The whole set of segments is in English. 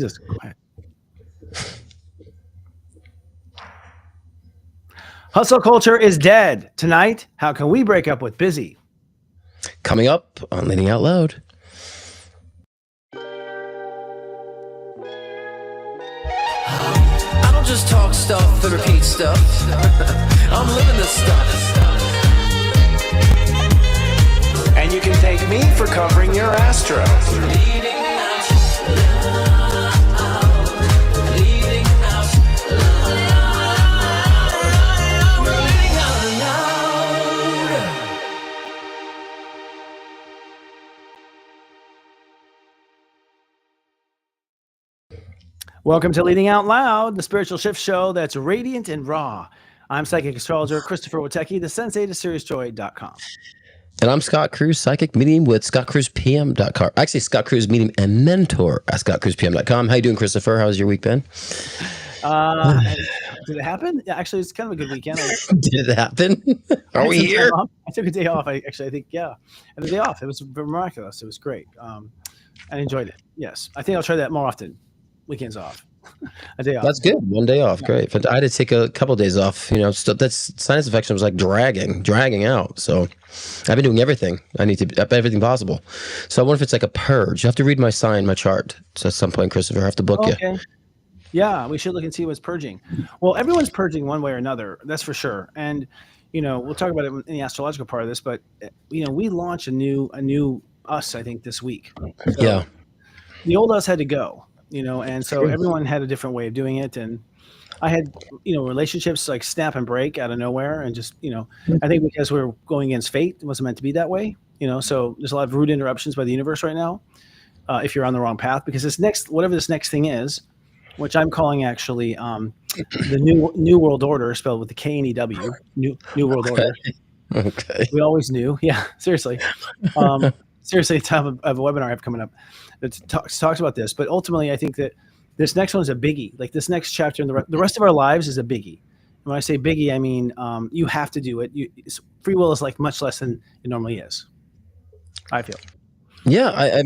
Just go ahead. Hustle culture is dead. Tonight, how can we break up with busy? Coming up on Leading Out Loud. I don't just talk stuff and repeat stuff. I'm living this stuff. And you can thank me for covering your astro. Leading out loud. Leading out loud. We're leading out loud. Welcome to Leading Out Loud, the spiritual shift show that's radiant and raw. I'm psychic astrologer Christopher Witecki, the sensei to SeriousJoy.com. And I'm Scott Cruz, psychic medium with ScottCruzPM.com. Actually, Scott Cruz medium and mentor at ScottCruzPM.com. How you doing, Christopher? How's your week been? Did it happen? Yeah, actually, it's kind of a good weekend. Did it happen? Are we here? I took a day off. I think, yeah. I had a day off. It was miraculous. It was great. I enjoyed it. Yes. I think I'll try that more often. Weekends off. A day off. That's good. One day off. Great. But I had to take a couple of days off. You know, that's sinus infection was like dragging out. So I've been doing everything. I need to everything possible. So I wonder if it's like a purge. You have to read my sign, my chart. So at some point, Christopher, I have to book you. Yeah, we should look and see what's purging. Well, everyone's purging one way or another. That's for sure. And we'll talk about it in the astrological part of this. But we launched a new us, I think, this week. So yeah. The old us had to go. And so everyone had a different way of doing it. And I had, relationships like snap and break out of nowhere. And just, I think because we're going against fate, it wasn't meant to be that way, so there's a lot of rude interruptions by the universe right now. If you're on the wrong path, because whatever this next thing is, which I'm calling actually the new world order, spelled with the K-N-E-W, new world order. Okay. We always knew. Yeah, seriously. Seriously, I have a webinar I have coming up that talks about this. But ultimately, I think that this next one is a biggie. Like this next chapter in the rest of our lives is a biggie. And when I say biggie, I mean you have to do it. Free will is like much less than it normally is, I feel. Yeah, I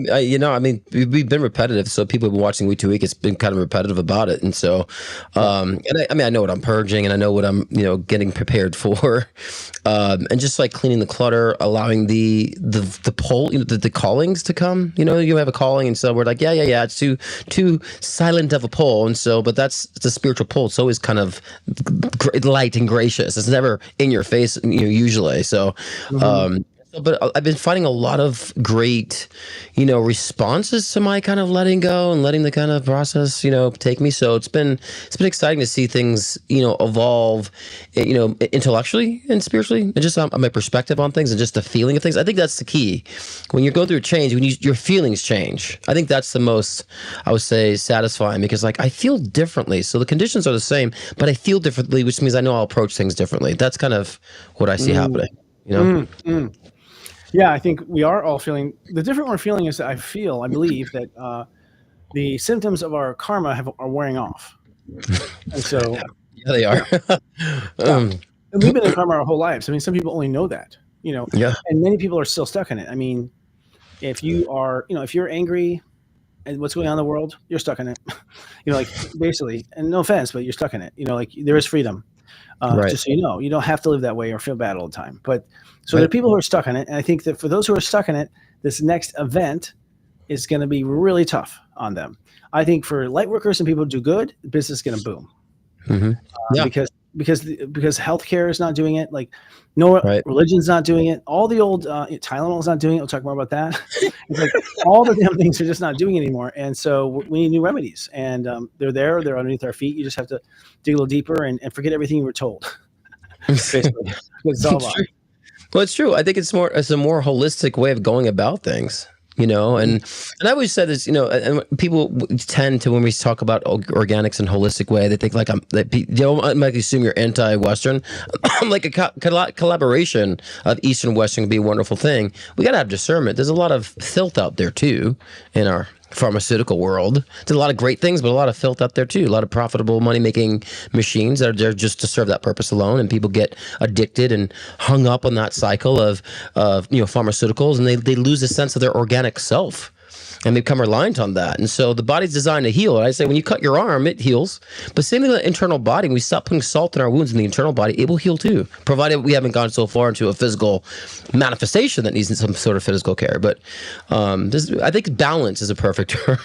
mean, we've been repetitive, so people have been watching week to week. It's been kind of repetitive about it, and so, I know what I'm purging, and I know what I'm, getting prepared for, and just like cleaning the clutter, allowing the pull, the callings to come. You have a calling, and so we're like, yeah, it's too silent of a pull, and so, but that's the spiritual pull. It's always kind of light and gracious. It's never in your face, usually. So. Mm-hmm. But I've been finding a lot of great, responses to my kind of letting go and letting the kind of process, take me. So it's been exciting to see things, evolve, intellectually and spiritually, and just my perspective on things and just the feeling of things. I think that's the key. When you go through a change, when your feelings change, I think that's the most, I would say, satisfying, because like I feel differently. So the conditions are the same, but I feel differently, which means I know I'll approach things differently. That's kind of what I see happening. Yeah, I think we are all feeling. The different we're feeling is that I believe that the symptoms of our karma are wearing off. And so, yeah, they are. And we've been in karma our whole lives. I mean, some people only know that, Yeah. And many people are still stuck in it. I mean, if you are, if you're angry at what's going on in the world, you're stuck in it. Like basically, and no offense, but you're stuck in it. Like there is freedom. Right. Just so you don't have to live that way or feel bad all the time. But so there are people who are stuck in it. And I think that for those who are stuck in it, this next event is going to be really tough on them. I think for light workers and people who do good, the business is going to boom. Mm-hmm. Yeah. Because healthcare is not doing it. Like religion's not doing it. All the old Tylenol is not doing it. We'll talk more about that. It's like all the damn things are just not doing it anymore. And so we need new remedies. And they're underneath our feet. You just have to dig a little deeper and forget everything you were told. Basically. It's all about. Well, it's true. I think it's a more holistic way of going about things. And I always said this, and people tend to, when we talk about organics and holistic way, they think like I might assume you're anti-Western. Like a collaboration of Eastern and Western would be a wonderful thing. We got to have discernment. There's a lot of filth out there too in our pharmaceutical world. There's a lot of great things, but a lot of filth out there too. A lot of profitable money-making machines that are there just to serve that purpose alone, and people get addicted and hung up on that cycle of pharmaceuticals, and they lose a sense of their organic self. and become reliant on that. And so the body's designed to heal. And I say when you cut your arm, it heals. But same thing with the internal body. When we stop putting salt in our wounds in the internal body, it will heal too, provided we haven't gone so far into a physical manifestation that needs some sort of physical care. But I think balance is a perfect term.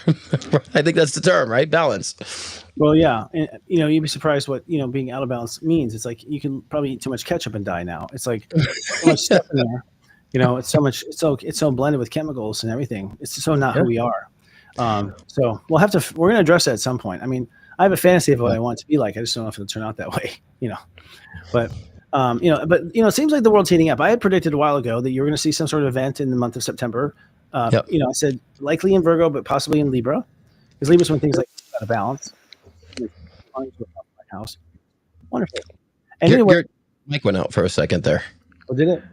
I think that's the term, right? Balance. Well, yeah, and you'd be surprised what being out of balance means. It's like you can probably eat too much ketchup and die now. It's like so much stuff in there. It's so much. It's so blended with chemicals and everything. It's so not who we are. So we're going to address that at some point. I mean, I have a fantasy of what I want it to be like. I just don't know if it'll turn out that way. But it seems like the world's heating up. I had predicted a while ago that you were going to see some sort of event in the month of September. I said likely in Virgo, but possibly in Libra, because Libra's when things like out of balance. House. Wonderful. And your mic went out for a second there. Oh, did it?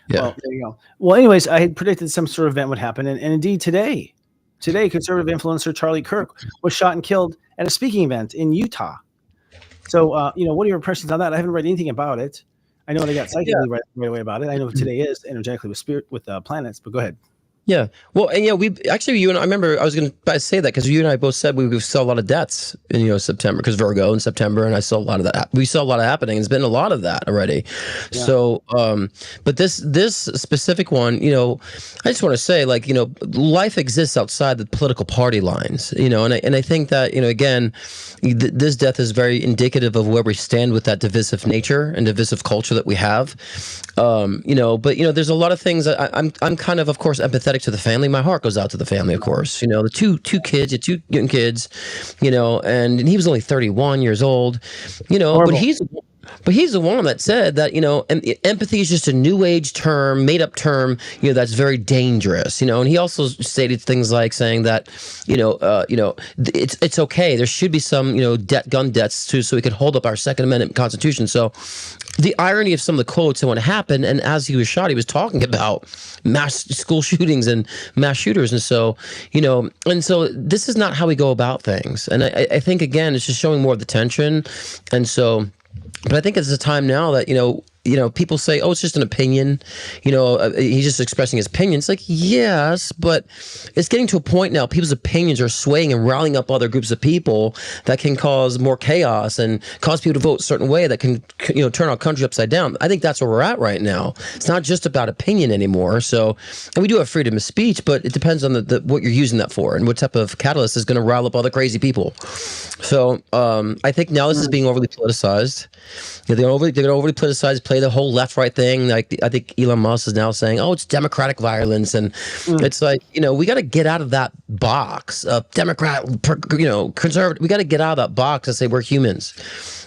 Yeah. Well, there you go. Well, anyways, I had predicted some sort of event would happen, and indeed today, conservative influencer Charlie Kirk was shot and killed at a speaking event in Utah. So, what are your impressions on that? I haven't read anything about it. I know they got psychically right away about it. I know today is energetically with planets, but go ahead. Yeah. Well, and you and I remember I was going to say that because you and I both said we saw a lot of deaths in September, because Virgo in September, and I saw a lot of that. We saw a lot of happening. There's been a lot of that already. Yeah. So, but this specific one, I just want to say, life exists outside the political party lines, and I think that again, this death is very indicative of where we stand with that divisive nature and divisive culture that we have. But there's a lot of things that I'm kind of course empathetic to the family. My heart goes out to the family, of course. The two young kids, and he was only 31 years old, but he's the one that said that, empathy is just a new age term, made up term, that's very dangerous, and he also stated things like saying that, it's okay. There should be some, gun debts too, so we could hold up our Second Amendment Constitution. So the irony of some of the quotes and what happened, and as he was shot, he was talking about mass school shootings and mass shooters. And so, and so this is not how we go about things. And I think, again, it's just showing more of the tension. And so, but I think it's a time now that, people say, oh, it's just an opinion. He's just expressing his opinion. It's like, yes, but it's getting to a point now, people's opinions are swaying and rallying up other groups of people that can cause more chaos and cause people to vote a certain way that can, turn our country upside down. I think that's where we're at right now. It's not just about opinion anymore. So, and we do have freedom of speech, but it depends on what you're using that for and what type of catalyst is going to rile up other crazy people. So I think now this is being overly politicized. They're going to overly politicize, play the whole left-right thing. Like I think Elon Musk is now saying, "Oh, it's democratic violence," and it's like we got to get out of that box of Democrat, conservative. We got to get out of that box and say we're humans,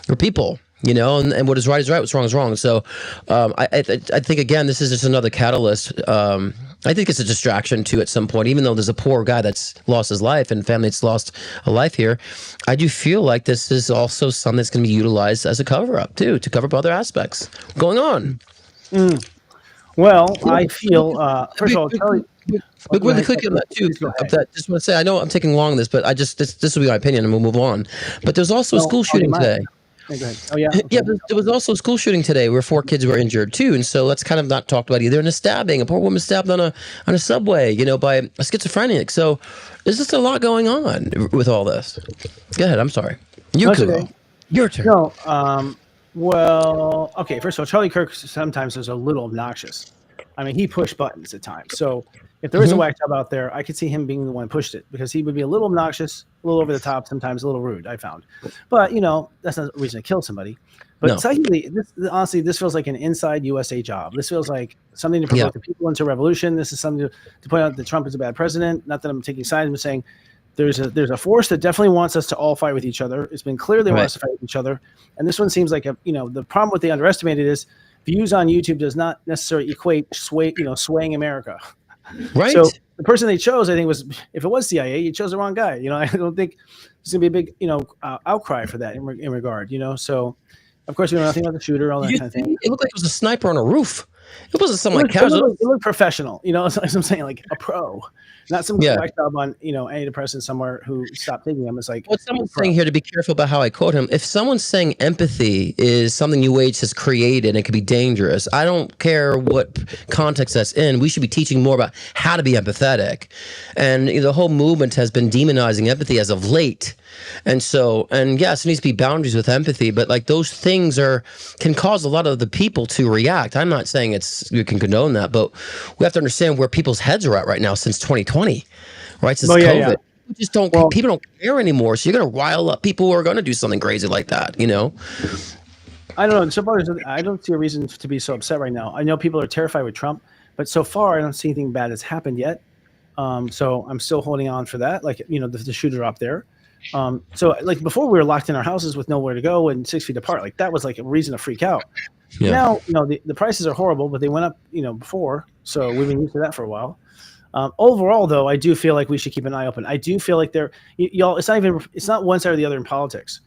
we're people. And what is right is right, what's wrong is wrong. So I think, again, this is just another catalyst. I think it's a distraction, too, at some point. Even though there's a poor guy that's lost his life and family that's lost a life here, I do feel like this is also something that's going to be utilized as a cover-up, too, to cover up other aspects going on. Well, I feel, first of all, Charlie... But really quick on that too. Just want to say, I know I'm taking long on this, but this will be my opinion, and we'll move on. But there's also a school shooting today. Go ahead. Oh yeah. Yeah, but there was also a school shooting today where 4 kids were injured too, and so let's kind of not talked about either. And a stabbing, a poor woman stabbed on a subway, by a schizophrenic. So there's just a lot going on with all this. Go ahead. I'm sorry. Your turn. No. Well, okay. First of all, Charlie Kirk sometimes is a little obnoxious. I mean, he pushed buttons at times. So if there is a whack job out there, I could see him being the one who pushed it, because he would be a little obnoxious, a little over the top, sometimes a little rude, I found. But, that's not a reason to kill somebody. But secondly, honestly, this feels like an inside USA job. This feels like something to provoke the people into revolution. This is something to point out that Trump is a bad president. Not that I'm taking sides, but saying there's a force that definitely wants us to all fight with each other. It's been clear they want us to fight with each other. And this one seems like the problem what they underestimated is views on YouTube does not necessarily equate swaying America. Right. So the person they chose, I think, was, if it was CIA, you chose the wrong guy. I don't think there's gonna be a big, outcry for that in regard. So, of course, we know nothing about the shooter, all that kind of thing. It looked like it was a sniper on a roof. It wasn't something like It casual. looked professional, as I'm saying, like a pro, not some Yeah. whack job on, antidepressant somewhere who stopped taking them. It's like What someone's saying here, to be careful about how I quote him, if someone's saying empathy is something New Age has created and it can be dangerous, I don't care what context that's in. We should be teaching more about how to be empathetic. And the whole movement has been demonizing empathy as of late. And yes, there needs to be boundaries with empathy, but like those things can cause a lot of the people to react. I'm not saying you can condone that, but we have to understand where people's heads are at right now since 2020, right? Since COVID. Yeah. People don't care anymore. So you're going to rile up people who are going to do something crazy like that, I don't know. So far, I don't see a reason to be so upset right now. I know people are terrified with Trump, but so far I don't see anything bad that's happened yet. So I'm still holding on for that. Like, the shooter up there. So like before we were locked in our houses with nowhere to go and 6 feet apart. Like that was like a reason to freak out. Yeah. Now, the prices are horrible, but they went up, before. So we've been used to that for a while. Overall, though, I do feel like we should keep an eye open. I do feel like y'all, it's not one side or the other in politics.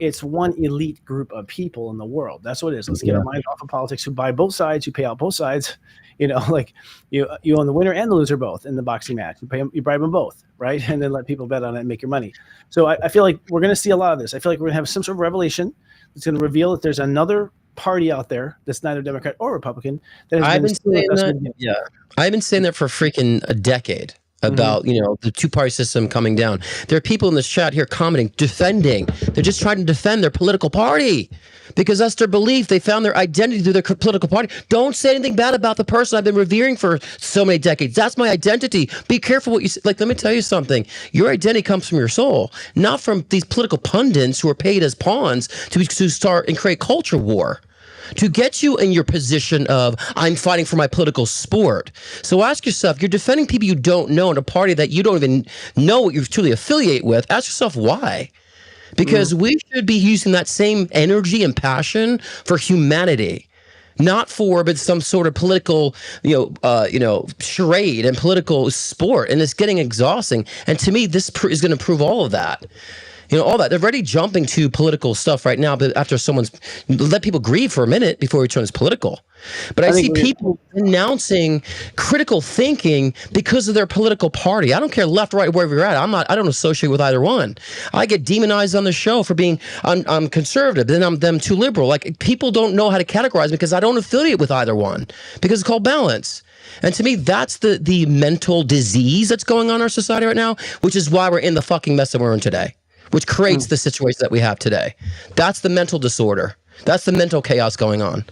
It's one elite group of people in the world. That's what it is. Let's get our minds off of politics, who buy both sides, who pay out both sides. Like you own the winner and the loser both in the boxing match. You bribe them both, right? And then let people bet on it and make your money. So I feel like we're going to see a lot of this. I feel like we're going to have some sort of revelation that's going to reveal that there's another party out there that's neither Democrat or Republican that has I've been saying that for freaking a decade about the two-party system coming down. There are people in this chat here commenting, defending. They're just trying to defend their political party because that's their belief. They found their identity through their political party. Don't say anything bad about the person I've been revering for so many decades. That's my identity. Be careful what you say. Like, let me tell you something. Your identity comes from your soul, not from these political pundits who are paid as pawns to start and create culture war, to get you in your position of, I'm fighting for my political sport. So ask yourself, you're defending people you don't know in a party that you don't even know what you truly affiliate with. Ask yourself why. Because we should be using that same energy and passion for humanity, not but some sort of political, charade and political sport. And it's getting exhausting. And to me, this is going to prove all of that. All that. They're already jumping to political stuff right now, but after let people grieve for a minute before it turns political. But I see people announcing critical thinking because of their political party. I don't care left, right, wherever you're at. I don't associate with either one. I get demonized on the show for being, I'm conservative, then I'm too liberal. Like, people don't know how to categorize me because I don't affiliate with either one, because it's called balance. And to me, that's the mental disease that's going on in our society right now, which is why we're in the fucking mess that we're in today, which creates the situation that we have today. That's the mental disorder. That's the mental chaos going on.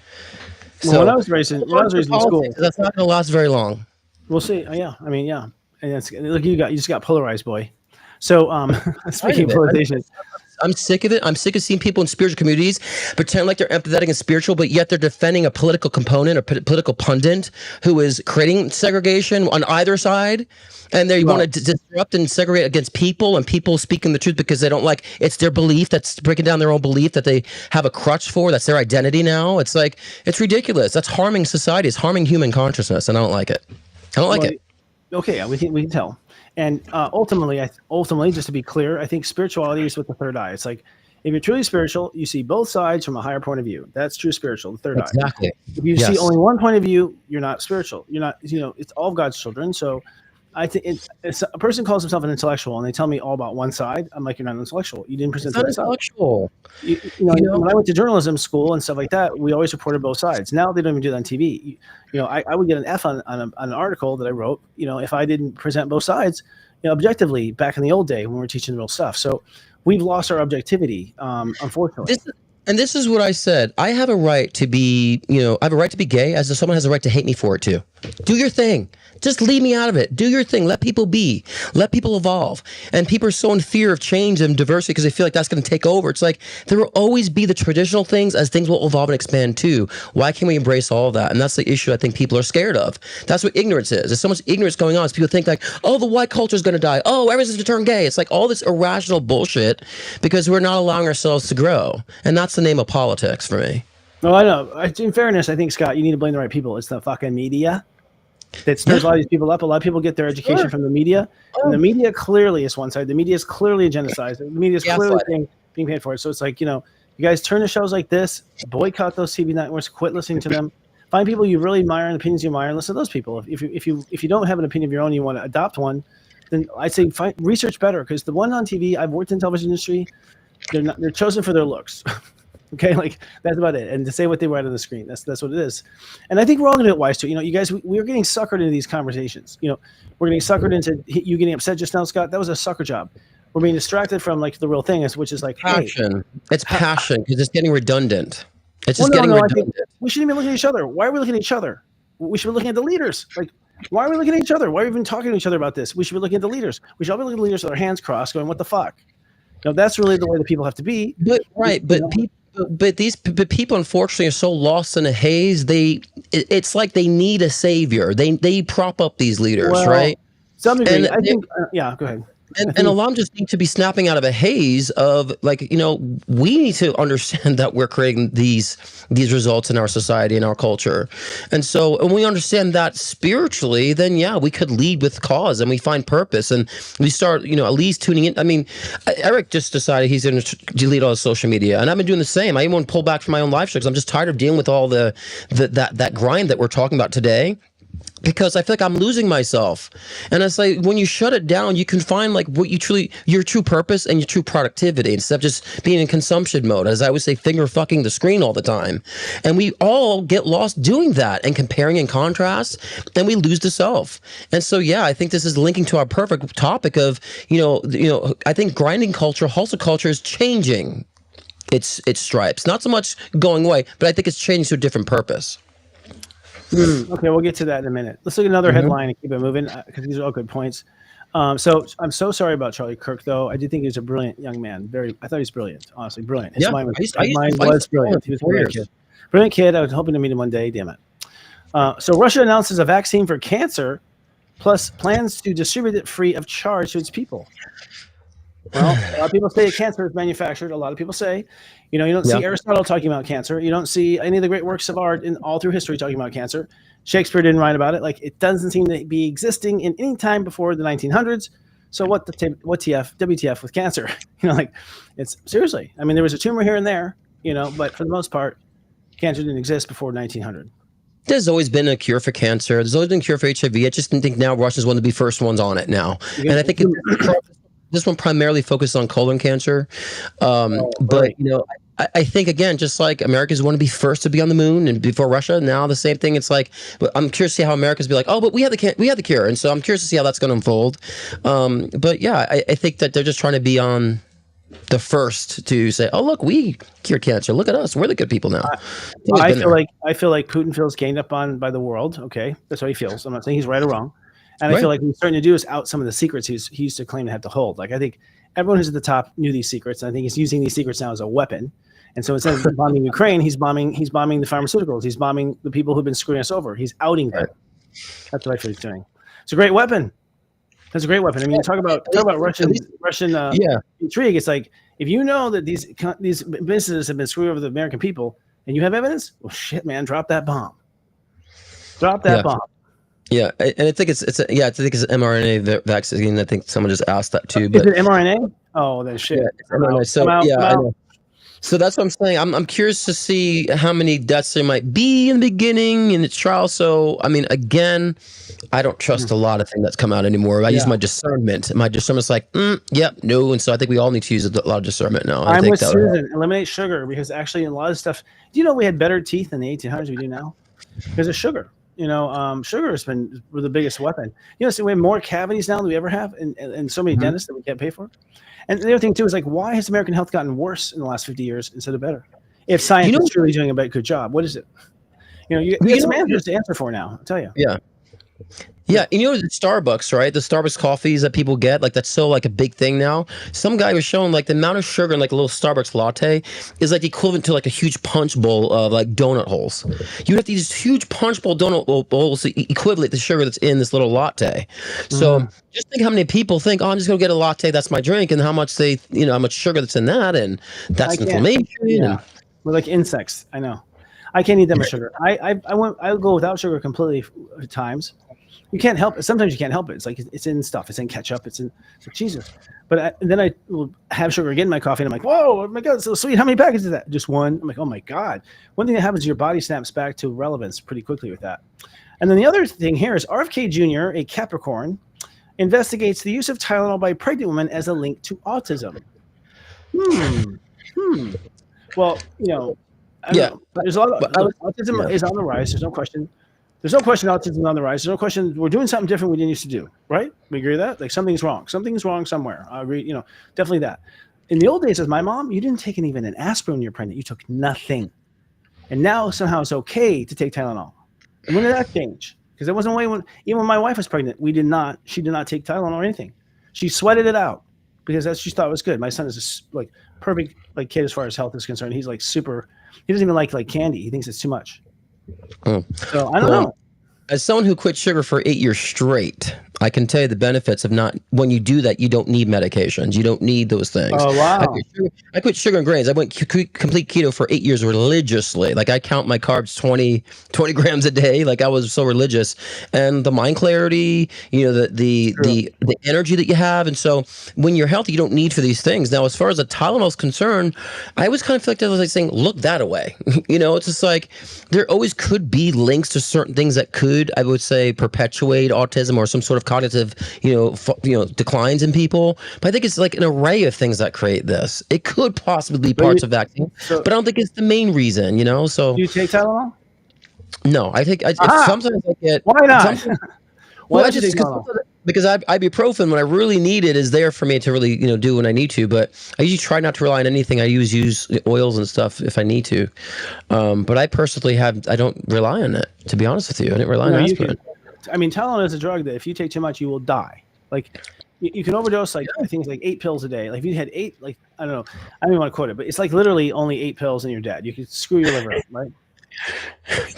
So when I was raised in school, that's not going to last very long. We'll see. Yeah, I mean, yeah. And look, you just got polarized, boy. So speaking of polarization, I'm sick of it. I'm sick of seeing people in spiritual communities pretend like they're empathetic and spiritual, but yet they're defending a political component or political pundit who is creating segregation on either side. And they want to disrupt and segregate against people, and people speaking the truth because they don't like, it's their belief that's breaking down their own belief that they have a crutch for. That's their identity now. It's like, it's ridiculous. That's harming society. It's harming human consciousness, and I don't like it. I don't like it. Okay, yeah, we can tell. And ultimately, just to be clear, I think spirituality is with the third eye. It's like, if you're truly spiritual, you see both sides from a higher point of view. That's true spiritual, the third eye. Exactly. If you see only one point of view, you're not spiritual. You're not, it's all of God's children. So I think it's a person calls himself an intellectual and they tell me all about one side. I'm like, you're not intellectual. You didn't present that intellectual. When I went to journalism school and stuff like that, we always reported both sides. Now they don't even do that on TV. I would get an F on an article that I wrote, if I didn't present both sides, objectively back in the old day when we were teaching real stuff. So we've lost our objectivity, unfortunately. This is what I said. I have a right to be, I have a right to be gay, as if someone has a right to hate me for it too. Do your thing. Just leave me out of it. Do your thing. Let people be. Let people evolve. And people are so in fear of change and diversity because they feel like that's going to take over. It's like, there will always be the traditional things as things will evolve and expand too. Why can't we embrace all of that? And that's the issue I think people are scared of. That's what ignorance is. There's so much ignorance going on. So people think like, oh, the white culture is going to die. Oh, everyone's going to turn gay. It's like all this irrational bullshit because we're not allowing ourselves to grow. And that's the name of politics for me. No, I know. In fairness, I think, Scott, you need to blame the right people. It's the fucking media that stirs a lot of these people up. A lot of people get their education from the media. And the media clearly is one side. The media is clearly agendicized. The media is clearly being paid for it. So it's like, you guys turn to shows like this, boycott those TV networks, quit listening to them, Find people you really admire and opinions you admire, and listen to those people. If you don't have an opinion of your own, you want to adopt one, then I'd say research better, because the one on TV, I've worked in the television industry, they're chosen for their looks. Okay, like that's about it. And to say what they write on the screen, that's what it is. And I think we're all going to get wise to it. You guys, we're getting suckered into these conversations. We're getting suckered into you getting upset just now, Scott. That was a sucker job. We're being distracted from like the real thing, which is like passion. Hey, it's passion, because it's getting redundant. It's just getting redundant. We shouldn't be looking at each other. Why are we looking at each other? We should be looking at the leaders. Like, why are we looking at each other? Why are we even talking to each other about this? We should be looking at the leaders. We should all be looking at the leaders with our hands crossed, going, "What the fuck?" That's really the way that people have to be. But people unfortunately are so lost in a haze. It's like they need a savior. They prop up these leaders, right? Some degree, I think. Yeah, go ahead. And a lot of them just need to be snapping out of a haze of like, we need to understand that we're creating these results in our society and our culture. And so when we understand that spiritually, then yeah, we could lead with cause and we find purpose, and we start, at least tuning in. I mean, Eric just decided he's going to delete all his social media, and I've been doing the same. I even want to pull back from my own live show because I'm just tired of dealing with all that grind that we're talking about today. Because I feel like I'm losing myself. And it's like when you shut it down, you can find like your true purpose and your true productivity, instead of just being in consumption mode. As I would say, finger fucking the screen all the time. And we all get lost doing that and comparing and contrast, and we lose the self. And so, yeah, I think this is linking to our perfect topic of, I think grinding culture, hustle culture is changing its stripes. Not so much going away, but I think it's changing to a different purpose. Okay, we'll get to that in a minute. Let's look at another headline and keep it moving, because these are all good points. So I'm so sorry about Charlie Kirk, though. I did think he was a brilliant young man. I thought he was brilliant, honestly, brilliant. His mind was brilliant. He was a brilliant kid. Brilliant kid. I was hoping to meet him one day. Damn it. So Russia announces a vaccine for cancer, plus plans to distribute it free of charge to its people. Well, a lot of people say cancer is manufactured. A lot of people say, you don't see Aristotle talking about cancer. You don't see any of the great works of art in all through history talking about cancer. Shakespeare didn't write about it. Like, it doesn't seem to be existing in any time before the 1900s. So WTF with cancer? It's seriously. I mean, there was a tumor here and there, but for the most part, cancer didn't exist before 1900. There's always been a cure for cancer. There's always been a cure for HIV. I just think now Russia's one of the first ones on it now. And I think this one primarily focused on colon cancer. But, I think, again, just like Americans want to be first to be on the moon and before Russia, now the same thing. It's like, but I'm curious to see how Americans be like, oh, but we have the cure. And so I'm curious to see how that's going to unfold. But yeah, I think that they're just trying to be on the first to say, oh, look, we cured cancer. Look at us. We're the good people now. I feel like Putin feels gained up on by the world. Okay. That's how he feels. I'm not saying he's right or wrong. And I feel like what he's starting to do is out some of the secrets he used to claim to have to hold. Like, I think everyone who's at the top knew these secrets. And I think he's using these secrets now as a weapon. And so instead of bombing Ukraine, he's bombing the pharmaceuticals. He's bombing the people who've been screwing us over. He's outing them. That's what I feel he's doing. It's a great weapon. That's a great weapon. I mean, talk about Russian intrigue. It's like, if you know that these businesses have been screwing over the American people, and you have evidence, well, shit, man, drop that bomb. Drop that bomb. Yeah, and I think it's an mRNA vaccine. I think someone just asked that too. But is it mRNA? Oh, then shit. Yeah, it's mRNA. So I know. So that's what I'm saying. I'm curious to see how many deaths there might be in the beginning in its trial. So I mean, again, I don't trust a lot of things that's come out anymore. I use my discernment. My discernment's like, yep, no. And so I think we all need to use a lot of discernment now. I'm with Susan. Eliminate sugar, because actually, in a lot of stuff, do you know we had better teeth in the 1800s we do now because of sugar? Sugar has been the biggest weapon. So we have more cavities now than we ever have, and so many dentists that we can't pay for. And the other thing too is, like, why has American health gotten worse in the last 50 years instead of better? If science is truly doing a good job, what is it? You got some answers to answer for now. I'll tell you. Yeah. Yeah, the Starbucks, right? The Starbucks coffees that people get, like, that's so like a big thing now. Some guy was showing like the amount of sugar in like a little Starbucks latte is like equivalent to like a huge punch bowl of like donut holes. You have these huge punch bowl donut bowls equivalent to sugar that's in this little latte. So just think how many people think, oh, I'm just gonna get a latte, that's my drink, and how much how much sugar that's in that, and that's inflammation. Yeah. We're like insects. I know. I can't eat that much sugar. I'll go without sugar completely at times. you can't help it. Sometimes you can't help it. It's like it's in stuff. It's in ketchup. It's like Jesus. But then I will have sugar again in my coffee, and I'm like, whoa, oh my God, it's so sweet. How many packets is that? Just one. I'm like, oh my God. One thing that happens is your body snaps back to relevance pretty quickly with that. And then the other thing here is RFK Jr., a Capricorn, investigates the use of Tylenol by pregnant women as a link to autism. Well, I don't know. There's a lot of autism is on the rise. There's no question. There's no question autism is on the rise. There's no question we're doing something different we didn't used to do, right? We agree with that? Like something's wrong. Something's wrong somewhere. I agree, definitely that. In the old days, as my mom, you didn't take even an aspirin when you're pregnant. You took nothing. And now somehow it's okay to take Tylenol. And when did that change? Because there wasn't a way even when my wife was pregnant, she did not take Tylenol or anything. She sweated it out because that's what she thought was good. My son is a perfect kid as far as health is concerned. He's super. He doesn't even like candy. He thinks it's too much. So I don't know. As someone who quit sugar for 8 years straight, I can tell you the benefits of not. When you do that, you don't need medications. You don't need those things. Oh wow! I quit sugar and grains. I went complete keto for 8 years religiously. Like I count my carbs 20 grams a day. Like I was so religious, and the mind clarity, the energy that you have, and so when you're healthy, you don't need for these things. Now, as far as the Tylenol is concerned, I always kind of feel like I was like saying, look that away. It's just like there always could be links to certain things that could, I would say, perpetuate autism or some sort of cognitive, declines in people. But I think it's like an array of things that create this. It could possibly be parts of vaccine, but I don't think it's the main reason, So do you take Tylenol? No, I think sometimes I get. Why not? Well, because ibuprofen, when I really need it, is there for me to really, do when I need to. But I usually try not to rely on anything. I use oils and stuff if I need to. But I personally I don't rely on it, to be honest with you. I didn't rely on aspirin. Tylenol is a drug that if you take too much, you will die. Like you can overdose. I think it's like 8 pills a day. Like if you had 8, I don't know. I don't even want to quote it, but it's like literally only 8 pills and you're dead. You could screw your liver up, right?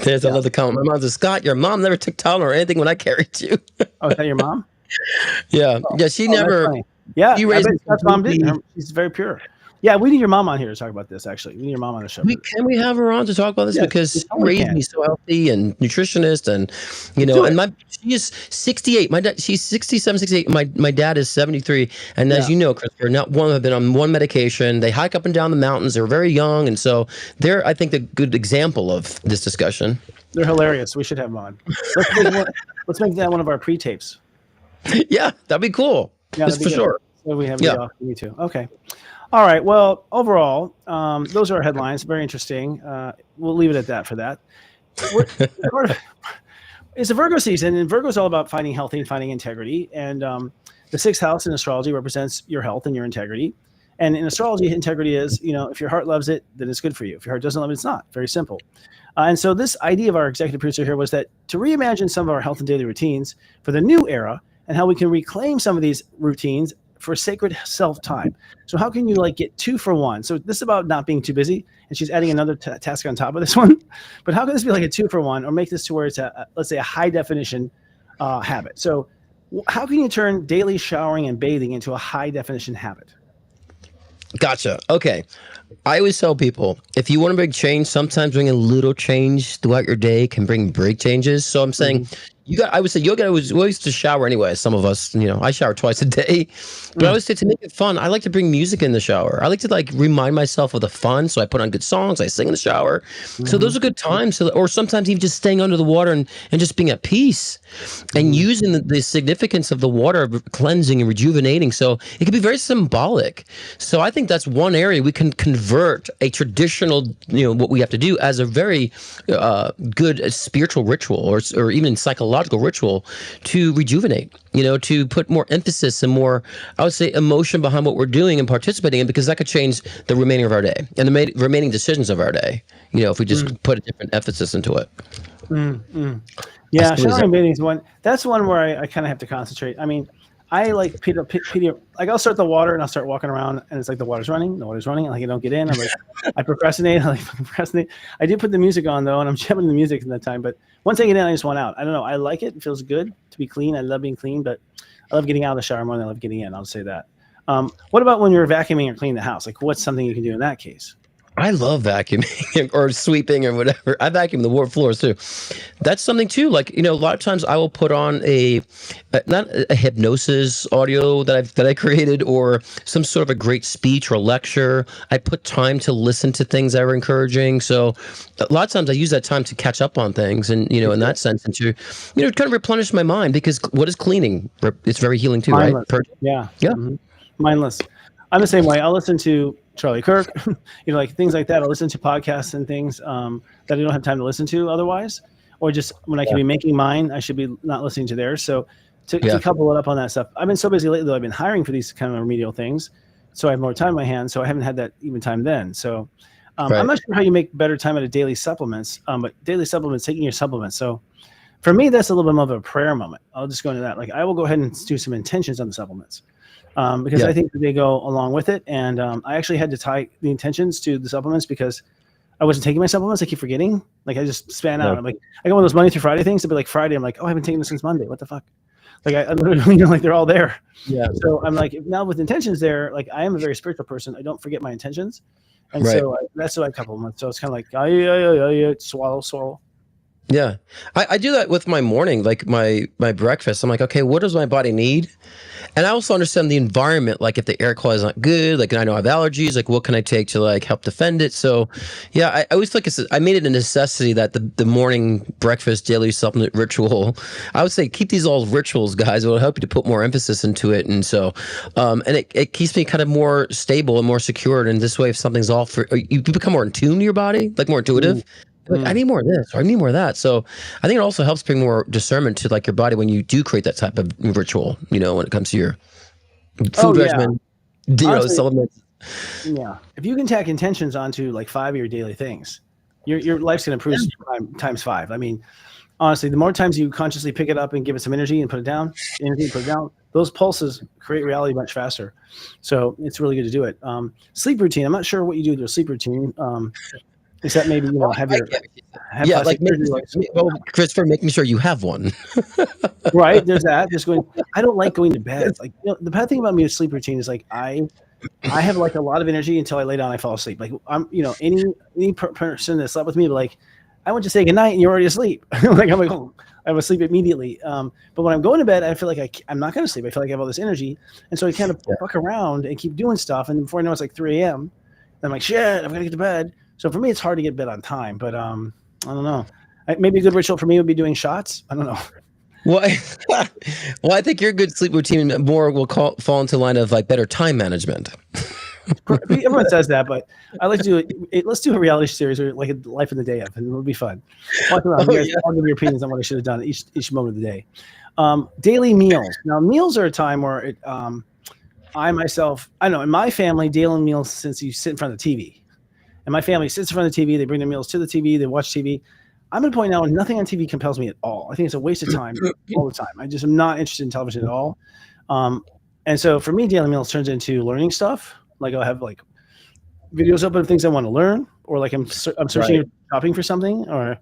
There's another comment. My mom says, Scott, your mom never took Tylenol or anything when I carried you. Oh, is that your mom? Yeah. Oh. Yeah, she never. Yeah, she raised that's mom did. She's very pure. Yeah, we need your mom on here to talk about this, actually. We need your mom on the show. Can we have her on to talk about this? Because she raised me so healthy and nutritionist and, and she is 68. My dad, she's 67, 68. My dad is 73. And as you know, Christopher, not one have been on one medication. They hike up and down the mountains. They're very young. And so they're, I think, a good example of this discussion. They're hilarious. We should have them on. Let's make that one of our pre-tapes. Yeah, that'd be cool. Yeah, that's for sure. So we have me too. Okay. All right. Well, overall, those are our headlines. Very interesting. We'll leave it at that for that. It's a Virgo season, and Virgo is all about finding healthy and finding integrity. And the 6th house in astrology represents your health and your integrity. And in astrology, integrity is, if your heart loves it, then it's good for you. If your heart doesn't love it, it's not. Very simple. And so this idea of our executive producer here was that to reimagine some of our health and daily routines for the new era and how we can reclaim some of these routines for sacred self-time. So how can you get 2 for 1? So this is about not being too busy, and she's adding another task on top of this one. But how can this be like a 2 for 1, or make this to where it's let's say a high definition habit? So how can you turn daily showering and bathing into a high definition habit? Gotcha. Okay. I always tell people, if you want to bring change, sometimes bring a little change throughout your day can bring big changes. So I'm saying I would say yoga was always to shower anyway. Some of us, I shower twice a day, but I always say to make it fun, I like to bring music in the shower. I like to remind myself of the fun. So I put on good songs, I sing in the shower. So those are good times. Or sometimes even just staying under the water and just being at peace and using the significance of the water cleansing and rejuvenating. So it can be very symbolic. So I think that's one area we can convert a traditional, what we have to do as a very good spiritual ritual or even psychological ritual to rejuvenate, to put more emphasis and more, I would say, emotion behind what we're doing and participating in, because that could change the remaining of our day and the remaining decisions of our day, if we just put a different emphasis into it. Yeah, showering and bathing is one. That's one where I kind of have to concentrate. I mean, I like I'll start the water and I'll start walking around and it's like the water's running, and I don't get in. I'm like, I procrastinate. I do put the music on though, and I'm jamming the music in that time. But once I get in, I just want out. I don't know. I like it. It feels good to be clean. I love being clean, but I love getting out of the shower more than I love getting in. I'll say that. What about when you're vacuuming or cleaning the house? What's something you can do in that case? I love vacuuming or sweeping or whatever. I vacuum the floors too. That's something too. Like, a lot of times I will put on not a hypnosis audio that I created, or some sort of a great speech or lecture. I put time to listen to things that are encouraging. So a lot of times I use that time to catch up on things, and in that sense, and to kind of replenish my mind, because what is cleaning? It's very healing too, Mindless. right? Yeah. Yeah. Mm-hmm. Mindless. I'm the same way. I'll listen to Charlie Kirk, like things like that. I'll listen to podcasts and things that I don't have time to listen to otherwise, or just when I can be making mine, I should be not listening to theirs. So to couple it up on that stuff, I've been so busy lately though. I've been hiring for these kind of remedial things, so I have more time in my hands. So I haven't had that even time then. So I'm not sure how you make better time out of daily supplements, but daily supplements, taking your supplements. So for me, that's a little bit more of a prayer moment. I'll just go into that. Like I will go ahead and do some intentions on the supplements. Because I think that they go along with it. And I actually had to tie the intentions to the supplements because I wasn't taking my supplements. I keep forgetting. Like I just span out. I'm like, I got one of those Monday through Friday things. It'll be like Friday. I'm like, oh, I haven't taken this since Monday. What the fuck? Like I literally, like they're all there. Yeah. So I'm like, now with intentions there, like I am a very spiritual person. I don't forget my intentions. And so that's what I couple them with. So it's kind of like, swallow. Yeah. I do that with my morning, like my breakfast. I'm like, okay, what does my body need? And I also understand the environment, like if the air quality is not good, like I know I have allergies, like what can I take to like help defend it? So yeah, I always feel like I made it a necessity that the morning breakfast daily supplement ritual, I would say keep these all rituals, guys. It will help you to put more emphasis into it. And so, and it keeps me kind of more stable and more secured. And this way, if something's off, you become more in tune to your body, like more intuitive. Like, I need more of this, or I need more of that. So I think it also helps bring more discernment to like your body when you do create that type of ritual, when it comes to your food regimen, Honestly, supplements. Yeah. If you can tack intentions onto like 5 of your daily things, your life's going to improve times 5. I mean, honestly, the more times you consciously pick it up and give it some energy and put it down, those pulses create reality much faster. So it's really good to do it. Sleep routine. I'm not sure what you do with your sleep routine. Is that maybe Christopher, making sure you have one. Right, there's that. I don't like going to bed. Like the bad thing about me with sleep routine is like I have like a lot of energy until I lay down. I fall asleep. Like I'm any person that slept with me, like I went to say goodnight and you're already asleep. Like I'm like, oh, I'm asleep immediately. But when I'm going to bed, I feel like I'm not going to sleep. I feel like I have all this energy, and so I kind of fuck around and keep doing stuff. And before I know, it's like 3 a.m. I'm like, shit, I'm gonna get to bed. So for me, it's hard to get to bed on time, but I don't know. Maybe a good ritual for me would be doing shots. I don't know. Well, I think your good sleep routine more will fall into the line of like better time management. Everyone says that, but I like to do it. Let's do a reality series or like a life in the day of, and it'll be fun. Walk around, I'll give your opinions on what I should have done each moment of the day. Daily meals. Now, meals are a time where I know in my family, daily meals, since you sit in front of the TV. And my family sits in front of the TV. They bring their meals to the TV. They watch TV. I'm going to point out nothing on TV compels me at all. I think it's a waste of time all the time. I just am not interested in television at all. And so for me, daily meals turns into learning stuff. Like I'll have like videos open of things I want to learn, or like I'm searching shopping for something, or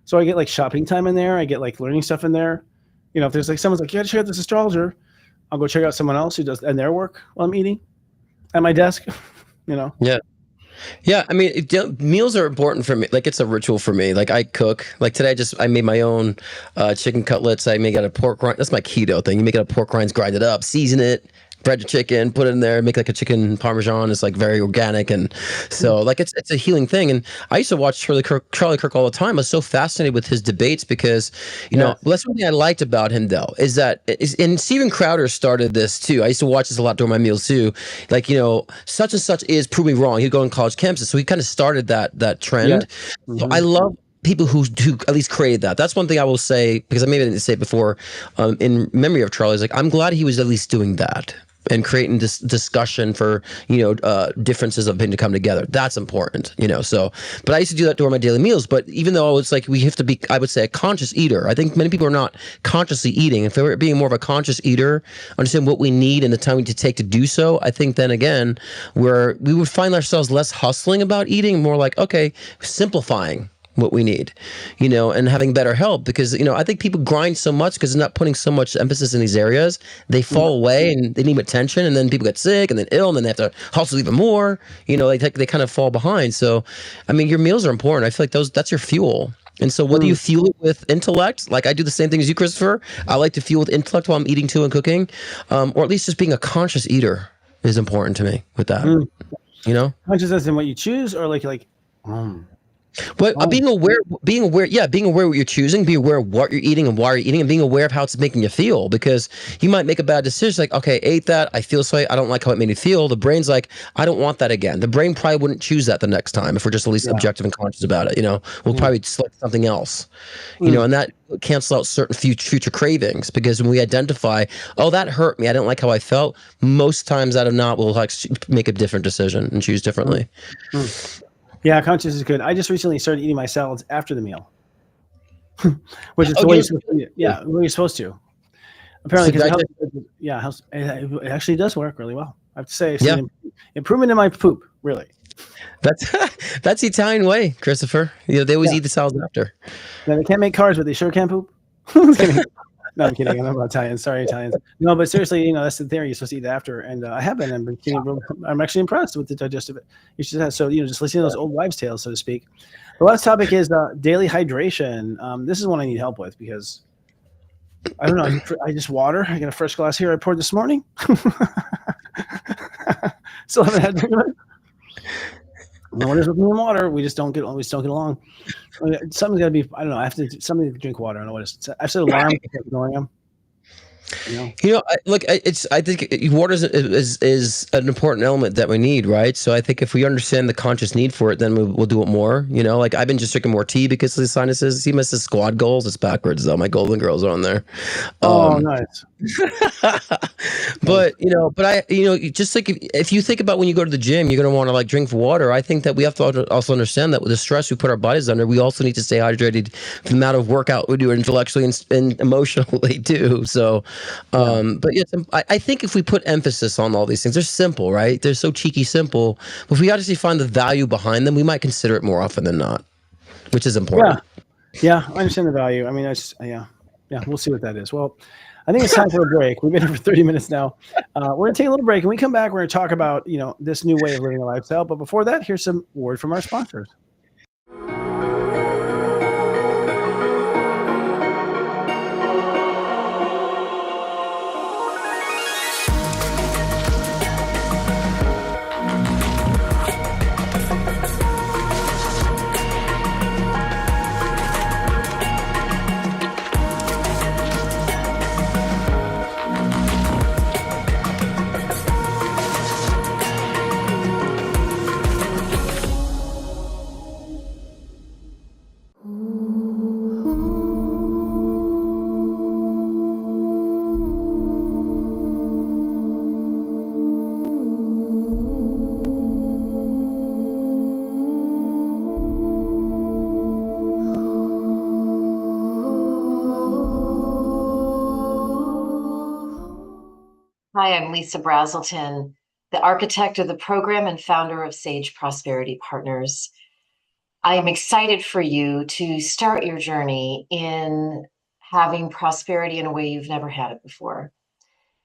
so I get like shopping time in there. I get like learning stuff in there. If there's like someone's like, yeah, check out this astrologer, I'll go check out someone else who does and their work while I'm eating at my desk. Yeah. Yeah, I mean, meals are important for me. Like it's a ritual for me. Like I cook. Like today, I made my own chicken cutlets. I make out of pork rind. That's my keto thing. You make it out of pork rinds, grind it up, season it, bread your chicken, put it in there, make like a chicken parmesan. It's like very organic, and so like it's a healing thing. And I used to watch Charlie Kirk all the time. I was so fascinated with his debates because that's one thing I liked about him though and Steven Crowder started this too. I used to watch this a lot during my meals too. Like such and such is prove me wrong. He'd go on college campuses, so he kind of started that trend. Yeah. Mm-hmm. So I love people who at least created that. That's one thing I will say, because I maybe didn't say it before, in memory of Charlie. Like I'm glad he was at least doing that and creating this discussion for differences of opinion to come together. That's important, so but I used to do that during my daily meals. But even though it's like we have to be, I would say, a conscious eater. I think many people are not consciously eating. If they were being more of a conscious eater, understand what we need and the time we need to take to do so, I think then again we would find ourselves less hustling about eating, more like, okay, simplifying what we need, and having better help, because, I think people grind so much because they're not putting so much emphasis in these areas. They fall away and they need attention, and then people get sick and then ill, and then they have to hustle even more, they kind of fall behind. So, I mean, your meals are important. I feel like that's your fuel. And so whether you fuel it with intellect, like I do the same thing as you, Christopher, I like to fuel with intellect while I'm eating too and cooking, or at least just being a conscious eater is important to me with that, Consciousness in what you choose, or But being aware of what you're choosing, being aware of what you're eating and why you're eating, and being aware of how it's making you feel, because you might make a bad decision, like, okay, ate that, I feel so, I don't like how it made me feel. The brain's like, I don't want that again. The brain probably wouldn't choose that the next time if we're just at least objective and conscious about it. We'll probably select something else, and that cancel out certain future cravings, because when we identify, oh, that hurt me, I didn't like how I felt, most times out of not, we'll make a different decision and choose differently. Yeah, conscious is good. I just recently started eating my salads after the meal, which is the way you're supposed to eat it. Yeah, the way you're supposed to. Apparently, because it actually does work really well. I have to say, improvement in my poop, really. That's the Italian way, Christopher. They always eat the salads after. Now, they can't make cars, but they sure can poop. No, I'm kidding. I'm not Italian. Sorry, Italians. No, but seriously, that's the theory. You're supposed to eat after, and I have been. I'm actually impressed with the digestive. You should have, so just listening to those old wives' tales, so to speak. The last topic is daily hydration. This is one I need help with, because I don't know. I just water. I got a fresh glass here. I poured this morning. Still haven't had it. No one is with me in water. We just don't get along. Something's got to be. I don't know. I have to something to drink water. I don't know what it is. I've set alarm to keep ignoring them. I think water is an important element that we need, right? So I think if we understand the conscious need for it, then we'll do it more. Like I've been just drinking more tea because of the sinuses. See, my squad goals. It's backwards though. My Golden Girls are on there. Nice. But just like if you think about when you go to the gym, you're going to want to drink water. I think that we have to also understand that with the stress we put our bodies under, we also need to stay hydrated for the amount of workout we do intellectually and emotionally too. So, but yes, I think if we put emphasis on all these things, they're simple, right? They're so cheeky simple. But if we actually find the value behind them, we might consider it more often than not, which is important. Yeah, I understand the value. I mean, we'll see what that is. Well, I think it's time for a break. We've been here for 30 minutes now. We're going to take a little break. And we come back, we're going to talk about, this new way of living a lifestyle. But before that, here's some word from our sponsors. Hi, I'm Lisa Brazelton, the architect of the program and founder of Sage Prosperity Partners. I am excited for you to start your journey in having prosperity in a way you've never had it before.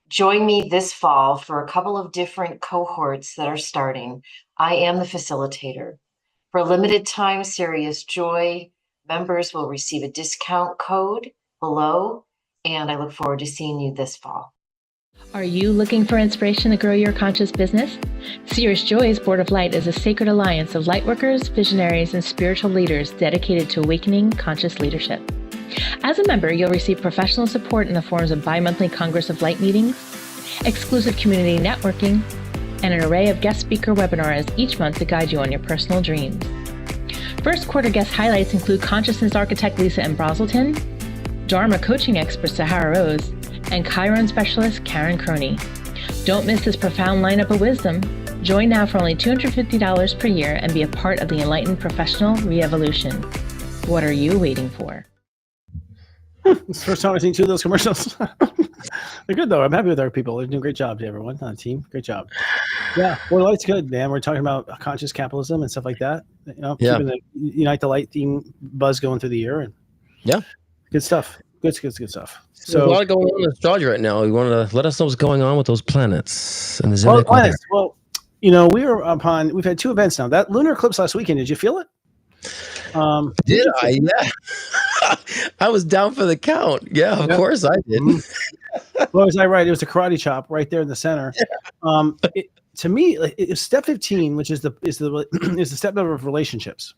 Join me this fall for a couple of different cohorts that are starting. I am the facilitator. For a limited time, Serious Joy members will receive a discount code below, and I look forward to seeing you this fall. Are you looking for inspiration to grow your conscious business? Serious Joy's Board of Light is a sacred alliance of lightworkers, visionaries, and spiritual leaders dedicated to awakening conscious leadership. As a member, you'll receive professional support in the forms of bi-monthly Congress of Light meetings, exclusive community networking, and an array of guest speaker webinars each month to guide you on your personal dreams. First quarter guest highlights include consciousness architect Lisa M. Brazelton, Dharma coaching expert Sahara Rose, and Chiron specialist Karen Croney. Don't miss this profound lineup of wisdom. Join now for only $250 per year and be a part of the enlightened professional re-evolution. What are you waiting for? It's the first time I've seen two of those commercials. They're good though. I'm happy with our people. They're doing a great job to everyone on the team. Great job. Yeah, well, light's good, man. We're talking about conscious capitalism and stuff like that. Yeah. Keeping the Unite the Light theme buzz going through the year, and Yeah. good stuff. Good stuff. There's a So, lot going on in astrology right now. You want to let us know what's going on with those planets and the well, zodiac weather? planets. Well, we've had 2 events now. That lunar eclipse last weekend, did you feel it? Did I? Yeah. I was down for the count. Yeah, of course I did. Well, was I right? It was a karate chop right there in the center. To me, it's step 15, which is the step number of relationships,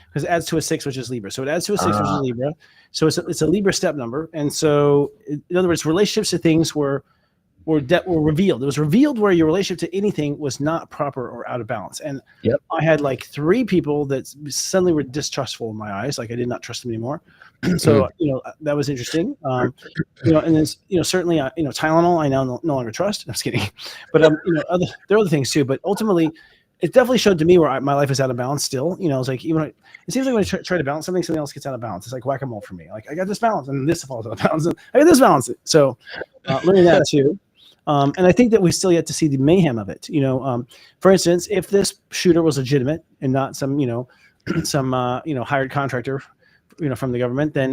because it adds to a 6, which is Libra. So it adds to a 6, which is Libra. So it's a Libra step number, and so in other words, relationships to things were revealed. It was revealed where your relationship to anything was not proper or out of balance. And I had like 3 people that suddenly were distrustful in my eyes. Like I did not trust them anymore. So, that was interesting. And then, certainly, Tylenol, I now no longer trust. I'm just kidding. But, there are other things too. But ultimately, it definitely showed to me where my life is out of balance still. It's like, it seems like when I try to balance something else gets out of balance. It's like whack-a-mole for me. Like I got this balance and this falls out of balance. And I got this balance. So learning that too. And I think that we still yet to see the mayhem of it. For instance, if this shooter was legitimate and not some hired contractor, from the government, then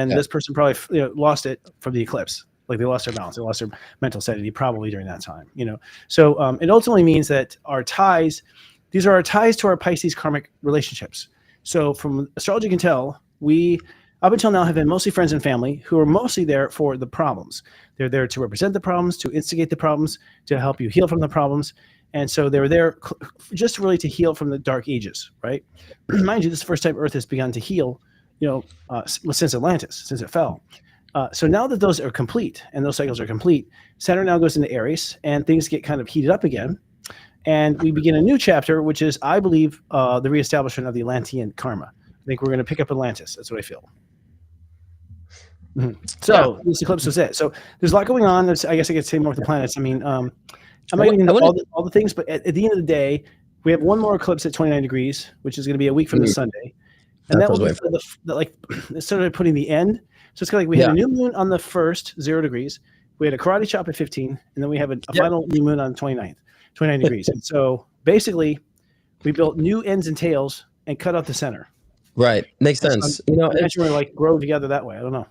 this person probably lost it from the eclipse. Like they lost their balance, they lost their mental sanity probably during that time. So it ultimately means that our ties, these are our ties to our Pisces karmic relationships. So from astrology, you can tell we up until now have been mostly friends and family who are mostly there for the problems. They're there to represent the problems, to instigate the problems, to help you heal from the problems. And so they were there just really to heal from the dark ages, right? Mind you, this is the first time Earth has begun to heal, since Atlantis, since it fell. So now that those are complete and those cycles are complete, Saturn now goes into Aries and things get kind of heated up again. And we begin a new chapter, which is, I believe, the reestablishment of the Atlantean karma. I think we're going to pick up Atlantis. That's what I feel. So this eclipse was it. So there's a lot going on. I guess I could say more with the planets. I mean, I'm not getting into all the things, but at the end of the day, we have one more eclipse at 29 degrees, which is going to be a week from this Sunday. And that will be it started putting the end. So it's kind of like we had a new moon on the 1st, 0 degrees. We had a karate chop at 15, and then we have a final new moon on 29 degrees. And so basically, we built new ends and tails and cut out the center. Right. Makes sense. Eventually, like grow together that way. I don't know.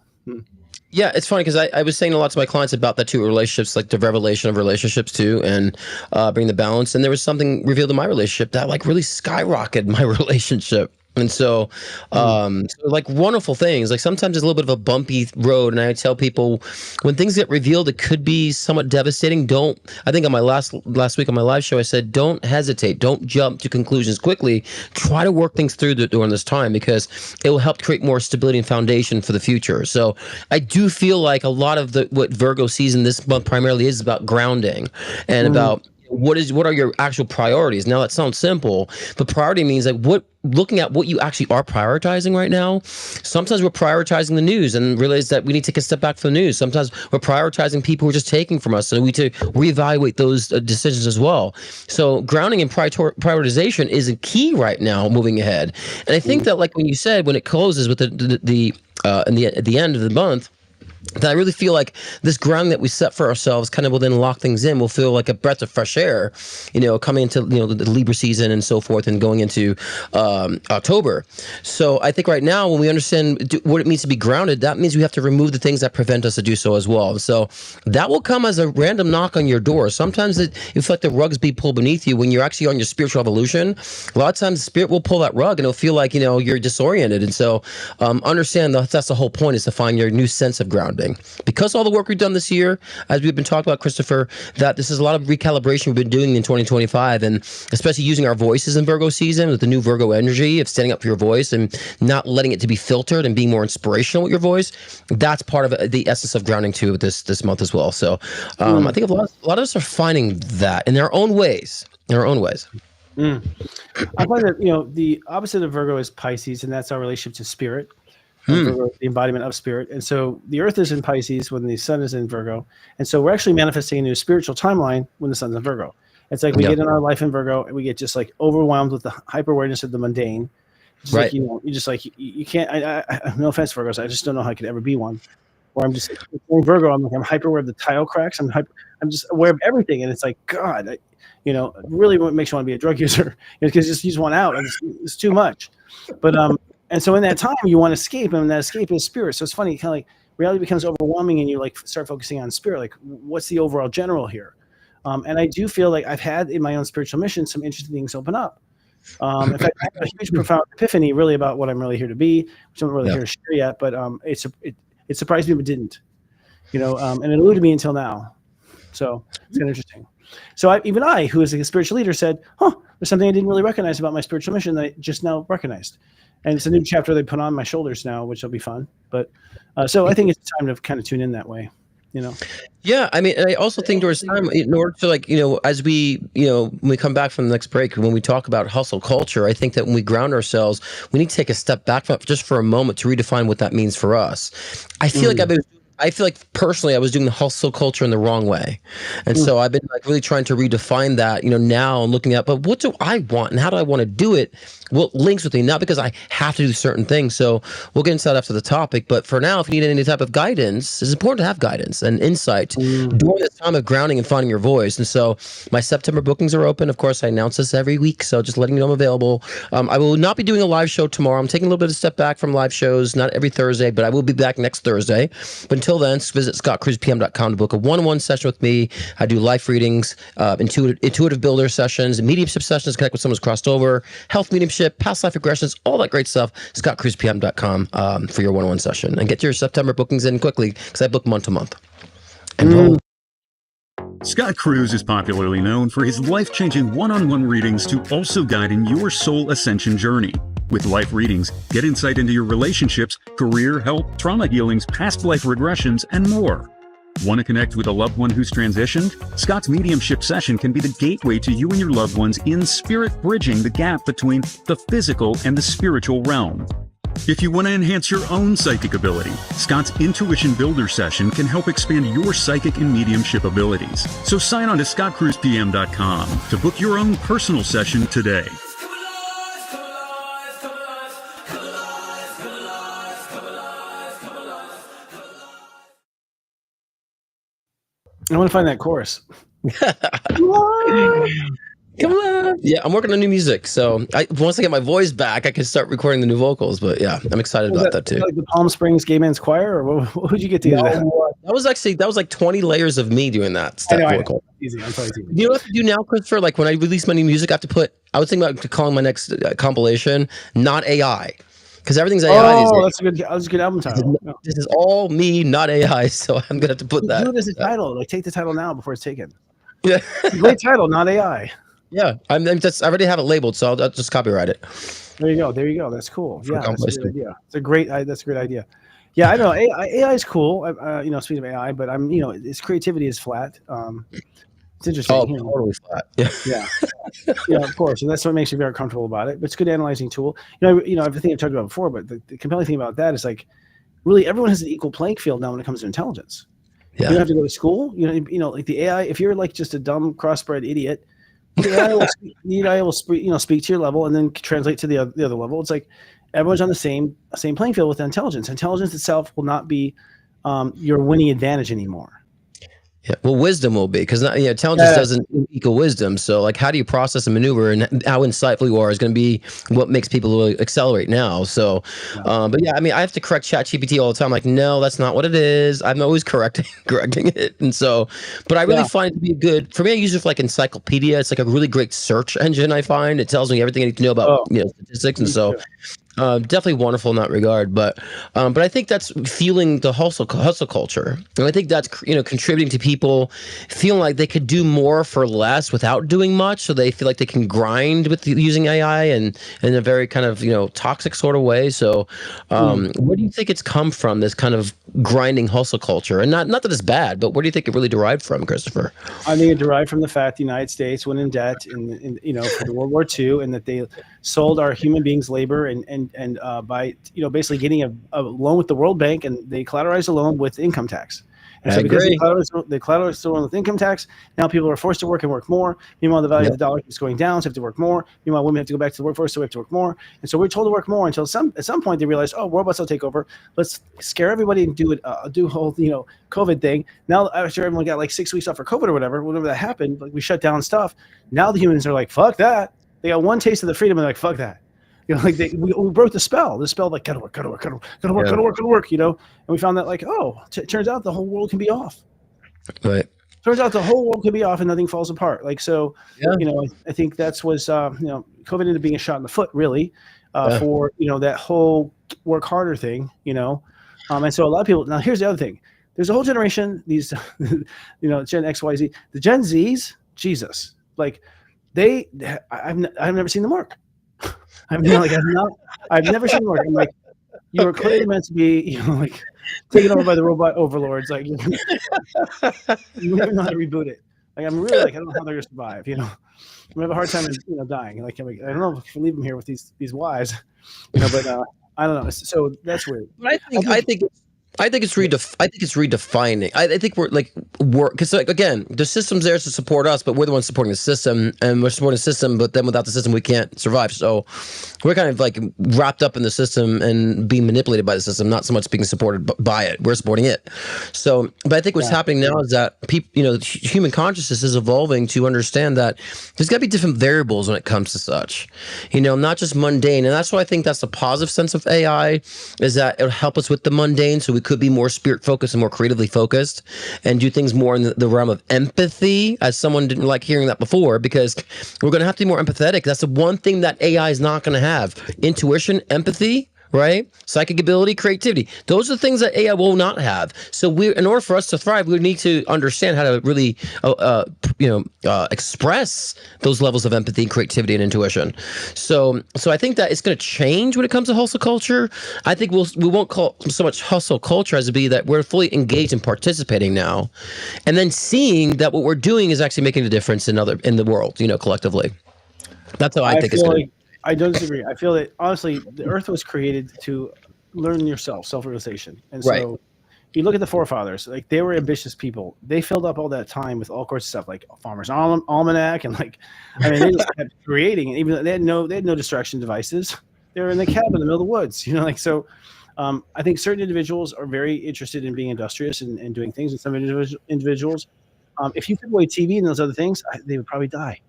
Yeah, it's funny because I was saying a lot to my clients about that too, relationships, like the revelation of relationships too, and bring the balance. And there was something revealed in my relationship that like really skyrocketed my relationship. And so, like wonderful things, like sometimes it's a little bit of a bumpy road. And I tell people when things get revealed, it could be somewhat devastating. I think on my last week on my live show, I said, don't hesitate. Don't jump to conclusions quickly. Try to work things through during this time because it will help create more stability and foundation for the future. So I do feel like a lot of what Virgo season this month primarily is about grounding and about what are your actual priorities. Now that sounds simple, but priority means like looking at what you actually are prioritizing right now. Sometimes we're prioritizing the news and realize that we need to take a step back from the news. Sometimes we're prioritizing people who are just taking from us, and we need to reevaluate those decisions as well. So grounding and prioritization is a key right now moving ahead. And I think that, like when you said, when it closes with at the end of the month, that I really feel like this ground that we set for ourselves kind of will then lock things in. We'll feel like a breath of fresh air, coming into the Libra season and so forth, and going into October. So I think right now, when we understand what it means to be grounded, that means we have to remove the things that prevent us to do so as well. So that will come as a random knock on your door. Sometimes it feels like the rugs be pulled beneath you when you're actually on your spiritual evolution. A lot of times, the spirit will pull that rug, and it'll feel like you're disoriented. And so understand that's the whole point, is to find your new sense of grounding. Because all the work we've done this year, as we've been talking about, Christopher, that this is a lot of recalibration we've been doing in 2025, and especially using our voices in Virgo season with the new Virgo energy of standing up for your voice and not letting it to be filtered and being more inspirational with your voice. That's part of the essence of grounding too this month as well. So I think a lot of us are finding that in their own ways. I find that the opposite of Virgo is Pisces, and that's our relationship to spirit. Virgo, the embodiment of spirit. And so the Earth is in Pisces when the Sun is in Virgo. And so we're actually manifesting a new spiritual timeline when the Sun's in Virgo. It's like we get in our life in Virgo and we get just like overwhelmed with the hyper awareness of the mundane. Just like, you just like, you can't, I no offense, Virgos, I just don't know how I could ever be one. Or I'm just in Virgo, I'm hyper aware of the tile cracks. I'm just aware of everything. And it's like, God, really what makes you want to be a drug user, because you just want out. It's too much. But and so in that time you want to escape, and that escape is spirit. So it's funny, kind of like reality becomes overwhelming, and you like start focusing on spirit. Like, what's the overall general here? And I do feel like I've had in my own spiritual mission some interesting things open up. In fact, I have a huge, profound epiphany really about what I'm really here to be, which I'm not really here to share yet. But it surprised me, but didn't, and it eluded me until now. So it's kind of interesting. So even I, who is a spiritual leader, said, there's something I didn't really recognize about my spiritual mission that I just now recognized. And it's a new chapter they put on my shoulders now, which will be fun. But so I think it's time to kind of tune in that way. Yeah, I mean, I also think there's time in order to as we, when we come back from the next break, when we talk about hustle culture, I think that when we ground ourselves, we need to take a step back from just for a moment to redefine what that means for us. I feel like personally I was doing the hustle culture in the wrong way. And so I've been really trying to redefine that, now and looking at, but what do I want and how do I want to do it? Well, links with me, not because I have to do certain things. So we'll get into that after the topic. But for now, if you need any type of guidance, it's important to have guidance and insight during this time of grounding and finding your voice. And so my September bookings are open. Of course, I announce this every week. So just letting you know I'm available. I will not be doing a live show tomorrow. I'm taking a little bit of a step back from live shows, not every Thursday, but I will be back next Thursday. But until then, visit scottcruzpm.com to book a one-on-one session with me. I do life readings, intuitive builder sessions, mediumship sessions, connect with someone who's crossed over, health mediumship, past life regressions, all that great stuff. scottcruzpm.com for your one-on-one session. And get your September bookings in quickly, because I book month to month. Scott Cruz is popularly known for his life-changing one-on-one readings to also guide in your soul ascension journey. With life readings, get insight into your relationships, career, health, trauma healings, past life regressions, and more. Want to connect with a loved one who's transitioned? Scott's mediumship session can be the gateway to you and your loved ones in spirit, bridging the gap between the physical and the spiritual realm. If you want to enhance your own psychic ability, Scott's Intuition Builder session can help expand your psychic and mediumship abilities. So sign on to scottcruzpm.com to book your own personal session today. I want to find that chorus. Come on. Yeah, I'm working on new music. So once I get my voice back, I can start recording the new vocals. But yeah, I'm excited about that too. Like the Palm Springs Gay Men's Choir, or what would you get to do that? That was like 20 layers of me doing that step vocal. Easy. I'm sorry. You know what I have to do now, Christopher? Like when I release my new music, I was thinking about calling my next compilation Not AI. Because everything's AI. That's a good album title. This is all me, not AI. So I'm gonna have to put that. Do it as a title. Like take the title now before it's taken. Yeah, great title, Not AI. Yeah, I already have it labeled, so I'll just copyright it. There you go. That's cool. Yeah, that's a good idea. That's a great idea. Yeah, I know AI is cool. Speaking of AI, but its creativity is flat. It's interesting. Totally flat. Yeah. Yeah, of course, and that's what makes me very comfortable about it. But it's a good analyzing tool. Everything I've talked about before, but the compelling thing about that is like, really, everyone has an equal playing field now when it comes to intelligence. Yeah. You don't have to go to school. Like the AI. If you're like just a dumb crossbred idiot, the AI will speak to your level and then translate to the other level. It's like everyone's on the same playing field with intelligence. Intelligence itself will not be your winning advantage anymore. Yeah, well, wisdom will be, because intelligence doesn't equal wisdom. So, like, how do you process and maneuver, and how insightful you are is going to be what makes people really accelerate now. So, but yeah, I mean, I have to correct ChatGPT all the time. Like, no, that's not what it is. I'm always correcting it, and so, but I really find it to be good. For me, I use it for like encyclopedia. It's like a really great search engine. I find it tells me everything I need to know about statistics, and so. Definitely wonderful in that regard, but I think that's fueling the hustle culture, and I think that's contributing to people feeling like they could do more for less without doing much, so they feel like they can grind with using AI and in a very kind of toxic sort of way. So, where do you think it's come from, this kind of grinding hustle culture? And not that it's bad, but where do you think it really derived from, Christopher? I think it derived from the fact the United States went in debt for the World War II, and that they sold our human beings labor and by basically getting a loan with the World Bank, and they collateralized a loan with income tax. And I so because agree. the collateral is still on with income tax, now people are forced to work and work more. Meanwhile, the value of the dollar keeps going down, so they have to work more. Meanwhile, women have to go back to the workforce, so we have to work more. And so we're told to work more until at some point they realize, oh, robots will take over. Let's scare everybody and do a whole COVID thing. Now after everyone got like 6 weeks off for COVID or whatever that happened, like we shut down stuff. Now the humans are like, fuck that. They got one taste of the freedom and they're like, fuck that. Like we broke the spell. The spell, like gotta work. And we found that like, turns out the whole world can be off. Right. Turns out the whole world can be off and nothing falls apart. Like so, I think that's was COVID ended up being a shot in the foot, really, for that whole work harder thing. And so a lot of people. Now here's the other thing. There's a whole generation. These, Gen X, Y, Z. The Gen Zs, Jesus, like I've never seen them work. I've never seen them work. I'm like, you were clearly meant to be, like taken over by the robot overlords. Like, you don't even know how to reboot it. Like, I'm really like, I don't know how they're gonna survive. I have a hard time, dying. Like, I don't know if I leave them here with these wives, but I don't know. So that's weird. But I think it's redefining. I think we're like because again, the system's there to support us, but we're the ones supporting the system, and we're supporting the system. But then without the system, we can't survive. So we're kind of like wrapped up in the system and being manipulated by the system, not so much being supported by it. We're supporting it. So, but I think what's happening now is that people, human consciousness is evolving to understand that there's got to be different variables when it comes to such, not just mundane. And that's why I think that's the positive sense of AI is that it'll help us with the mundane, so we could be more spirit focused and more creatively focused and do things more in the realm of empathy, as someone didn't like hearing that before, because we're going to have to be more empathetic. That's the one thing that AI is not going to have: intuition, empathy, right? Psychic ability, creativity. Those are the things that AI will not have. So in order for us to thrive, we need to understand how to really, express those levels of empathy and creativity and intuition. So I think that it's going to change when it comes to hustle culture. I think we won't call so much hustle culture as to be that we're fully engaged and participating now, and then seeing that what we're doing is actually making a difference in the world, collectively. That's how I think it's going to. I don't disagree. I feel that honestly, the earth was created to learn yourself, self-realization. And so you look at the forefathers, like they were ambitious people. They filled up all that time with all sorts of stuff like Farmer's Almanac and they just kept creating. And even though they had no distraction devices. They were in the cabin in the middle of the woods, So I think certain individuals are very interested in being industrious and doing things. And some individuals, if you took away TV and those other things, they would probably die.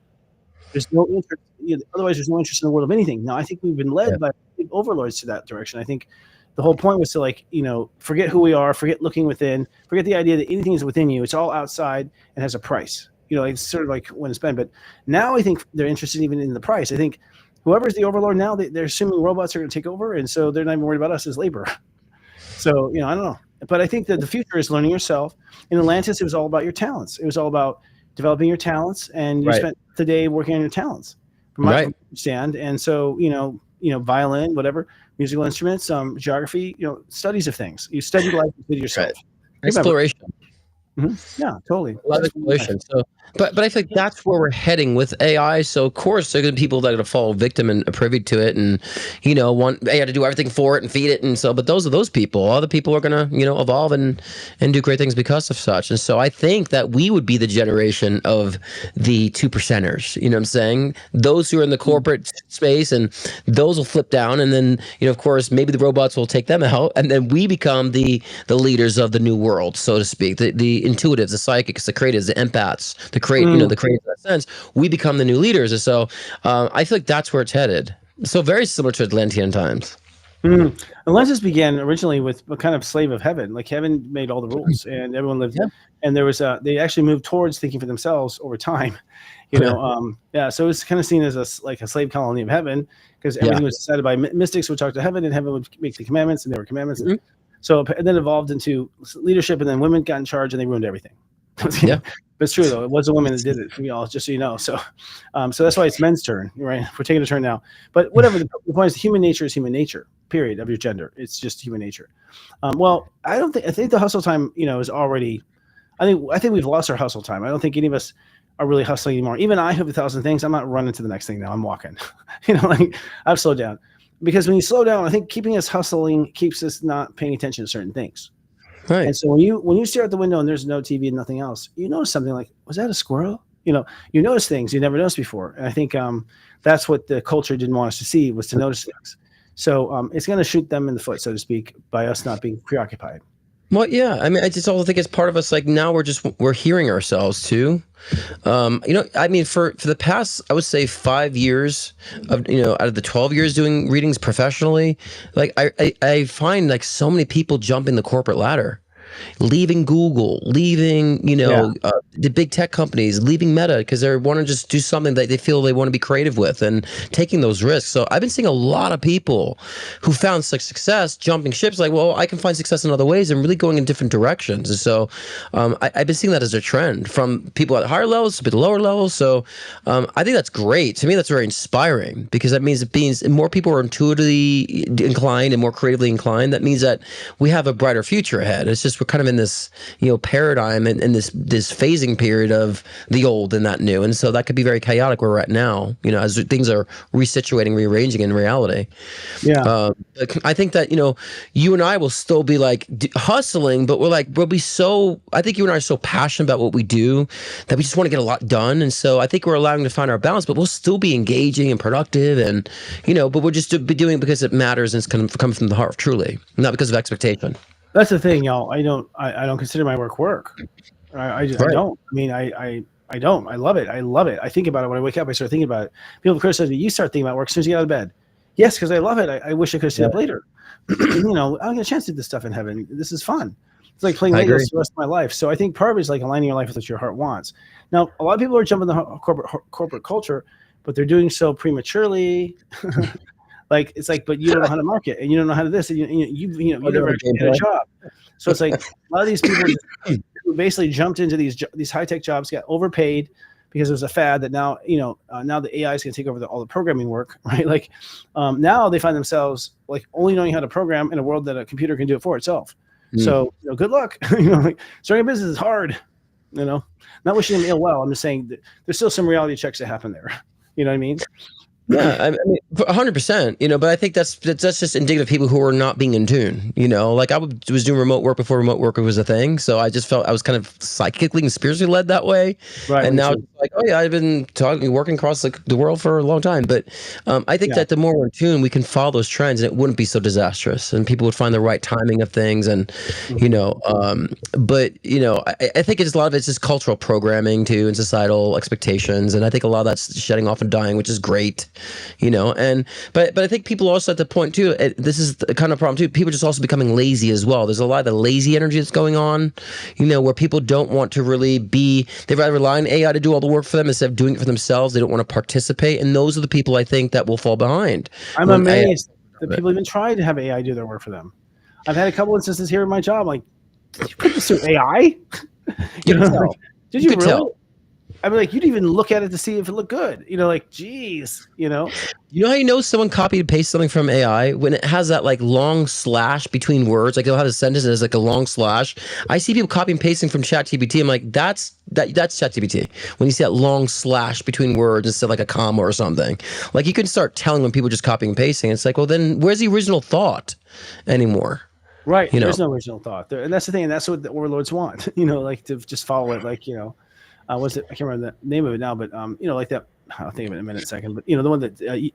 There's no interest. Otherwise, there's no interest in the world of anything. Now, I think we've been led by overlords to that direction. I think the whole point was to forget who we are, forget looking within, forget the idea that anything is within you. It's all outside and has a price. It's sort of like when it's spent. But now I think they're interested even in the price. I think whoever's the overlord now, they're assuming robots are going to take over, and so they're not even worried about us as labor. So I don't know. But I think that the future is learning yourself. In Atlantis, it was all about your talents. It was all about developing your talents, and you spent the day working on your talents, from my understand. And so, violin, whatever, musical instruments, geography, studies of things. You study life with yourself. Exploration. Mm-hmm. Yeah, totally. A lot of exploration. So, but I think that's where we're heading with AI. So of course there are going to be people that are going to fall victim and privy to it, and want AI to do everything for it and feed it, and so. But those people. Other people are going to evolve and do great things because of such. And so I think that we would be the generation of the 2%ers. You know what I'm saying? Those who are in the corporate space, and those will flip down, and then of course maybe the robots will take them out, and then we become the leaders of the new world, so to speak. The intuitives, the psychics, the creatives, the empaths, the creatives in that sense. We become the new leaders, and so I feel like that's where it's headed. So very similar to Atlantean times. Atlantis began originally with a kind of slave of heaven. Like heaven made all the rules, and everyone lived. And there was they actually moved towards thinking for themselves over time. So it was kind of seen as a slave colony of heaven, because everything was decided by mystics would talk to heaven, and heaven would make the commandments, and there were commandments. So it then evolved into leadership, and then women got in charge, and they ruined everything. But it's true though; it was a woman that did it. Just so you know. So that's why it's men's turn, right? We're taking a turn now. But whatever. The point is, human nature is human nature. Period. Of your gender, it's just human nature. I think the hustle time, is already. I think we've lost our hustle time. I don't think any of us are really hustling anymore. Even I have 1,000 things. I'm not running to the next thing now. I'm walking. I've slowed down. Because when you slow down, I think keeping us hustling keeps us not paying attention to certain things. Right. And so when you stare out the window and there's no TV and nothing else, you notice something like, was that a squirrel? You notice things you never noticed before. And I think that's what the culture didn't want us to see, was to notice things. So it's going to shoot them in the foot, so to speak, by us not being preoccupied. Well, yeah. I mean, I just also think it's part of us. Like now, we're hearing ourselves too. I mean, for the past, I would say 5 years of out of the 12 years doing readings professionally, like I find like so many people jumping the corporate ladder, leaving Google, leaving the big tech companies, leaving Meta because they want to just do something that they feel they want to be creative with and taking those risks. So I've been seeing a lot of people who found success jumping ships, like, well, I can find success in other ways and really going in different directions. And so I've been seeing that as a trend from people at higher levels to the lower levels. So I think that's great. To me, that's very inspiring because that means more people are intuitively inclined and more creatively inclined. That means that we have a brighter future ahead. It's just we're kind of in this paradigm and this phasing period of the old and that new, and so that could be very chaotic where we're at now, as things are resituating, rearranging in reality. I think that you and I will still be like hustling, but we'll be so, I think you and I are so passionate about what we do that we just want to get a lot done, and so I think we're allowing to find our balance, but we'll still be engaging and productive, and but we'll just be doing it because it matters and it's kind of coming from the heart, truly, not because of expectation. That's the thing, y'all. I don't consider my work. I don't. I mean, I don't. I love it. I think about it when I wake up. I start thinking about it. People criticize me. You start thinking about work as soon as you get out of bed. Yes, because I love it. I wish I could stay up later. I don't get a chance to do this stuff in heaven. This is fun. It's like playing Legos the rest of my life. So I think part of it is like aligning your life with what your heart wants. Now, a lot of people are jumping the corporate culture, but they're doing so prematurely. Like it's like, but you don't know how to market, and you don't know how to this, and you never get a job. So it's like a lot of these people who basically jumped into these high tech jobs, got overpaid because there's a fad that now now the AI is going to take over all the programming work, right? Like now they find themselves like only knowing how to program in a world that a computer can do it for itself. So good luck. Like starting a business is hard. Not wishing them ill well. I'm just saying that there's still some reality checks that happen there. You know what I mean? Yeah, I mean, 100%, but I think that's just indicative of people who are not being in tune, like I was doing remote work before remote work was a thing. So I just felt I was kind of psychically and spiritually led that way. Right. And now it's like, oh yeah, I've been working across the world for a long time. But I think that the more we're in tune, we can follow those trends and it wouldn't be so disastrous and people would find the right timing of things. And, but, I think it's a lot of it's just cultural programming too and societal expectations. And I think a lot of that's shedding off and dying, which is great. But I think people also at the point too, this is the kind of problem too, people just also becoming lazy as well. There's a lot of the lazy energy that's going on, where people don't want to really they'd rather rely on AI to do all the work for them instead of doing it for themselves. They don't want to participate. And those are the people I think that will fall behind. I'm amazed that people even try to have AI do their work for them. I've had a couple instances here in my job, like, did you put this through AI? Did you really? Tell. I mean, like, you'd even look at it to see if it looked good. Like, geez, You know how someone copied and pasted something from AI when it has that like long slash between words, like they'll have a sentence and there's like a long slash. I see people copy and pasting from ChatGPT. I'm like, that's ChatGPT. When you see that long slash between words instead of like a comma or something, like you can start telling when people are just copying and pasting. It's like, well, then where's the original thought anymore? Right. There's no original thought there, and that's the thing. And that's what the overlords want. Like to just follow it. Like was it? I can't remember the name of it now, but like that. I'll think of it in a second. But the one that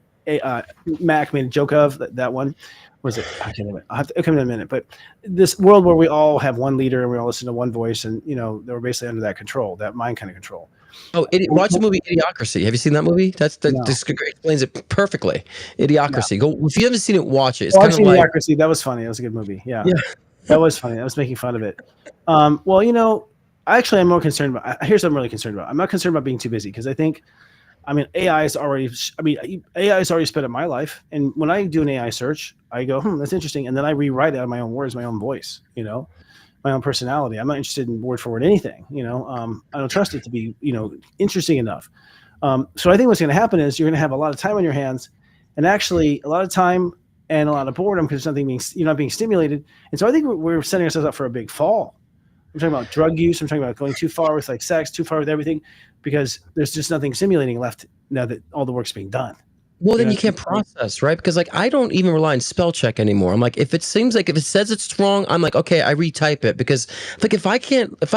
Mac made a joke of, that one. Was it? I can't remember. I'll come in a minute. But this world where we all have one leader and we all listen to one voice, and they were basically under that control, that mind kind of control. Oh, watch the movie Idiocracy. Have you seen that movie? This explains it perfectly. Idiocracy. No. Go if you haven't seen it, watch it. It's I've seen Idiocracy. That was funny. That was a good movie. Yeah. That was funny. I was making fun of it. Well, actually, I'm more concerned about. Here's what I'm really concerned about. I'm not concerned about being too busy because I think, AI is already sped up my life. And when I do an AI search, I go, that's interesting, and then I rewrite it out of my own words, my own voice. My own personality. I'm not interested in word for word anything. I don't trust it to be, interesting enough. So I think what's going to happen is you're going to have a lot of time on your hands, and actually a lot of time and a lot of boredom because you're not being stimulated. And so I think we're setting ourselves up for a big fall. I'm talking about drug use. I'm talking about going too far with like sex, too far with everything, because there's just nothing stimulating left now that all the work's being done. Well, then you can't process, right? Because like I don't even rely on spell check anymore. I'm like, if it seems like if it says it's wrong, I'm like, okay, I retype it because like if I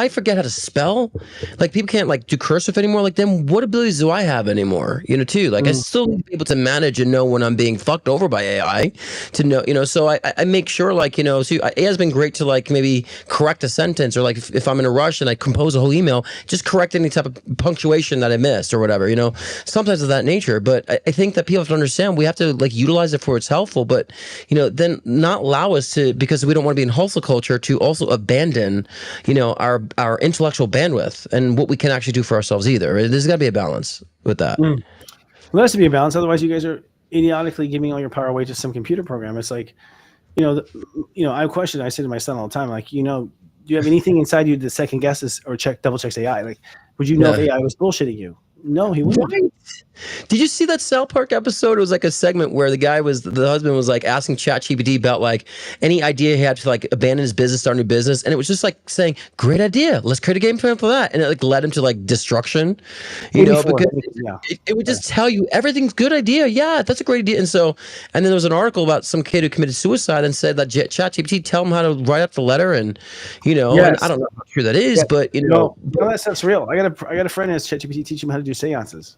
forget how to spell, like people can't like do cursive anymore. Like then what abilities do I have anymore? Too. Like I still need to be able to manage and know when I'm being fucked over by AI to know. So I make sure like so AI has been great to like maybe correct a sentence or like if I'm in a rush and I compose a whole email, just correct any type of punctuation that I missed or whatever. Sometimes of that nature. But I think that people have to understand we have to like utilize it for it's helpful, but then not allow us to, because we don't want to be in hustle culture, to also abandon our intellectual bandwidth and what we can actually do for ourselves either. There's got to be a balance with that. Well, there has to be a balance. Otherwise, you guys are idiotically giving all your power away to some computer program. It's like, I have a question. I say to my son all the time, like, do you have anything inside you that second guesses or double checks AI? Like, would you know if AI was bullshitting you? No, he wouldn't. Right. Did you see that South Park episode? It was like a segment where the husband was like asking ChatGPT about like any idea he had to like abandon his business, start a new business. And it was just like saying, great idea. Let's create a game plan for that. And it like led him to like destruction, because it would just tell you everything's good idea. Yeah, that's a great idea. And then there was an article about some kid who committed suicide and said that ChatGPT tell him how to write up the letter. And, and I don't know how true that is, but no, that stuff's real. I got a friend who has ChatGPT teach him how to do seances.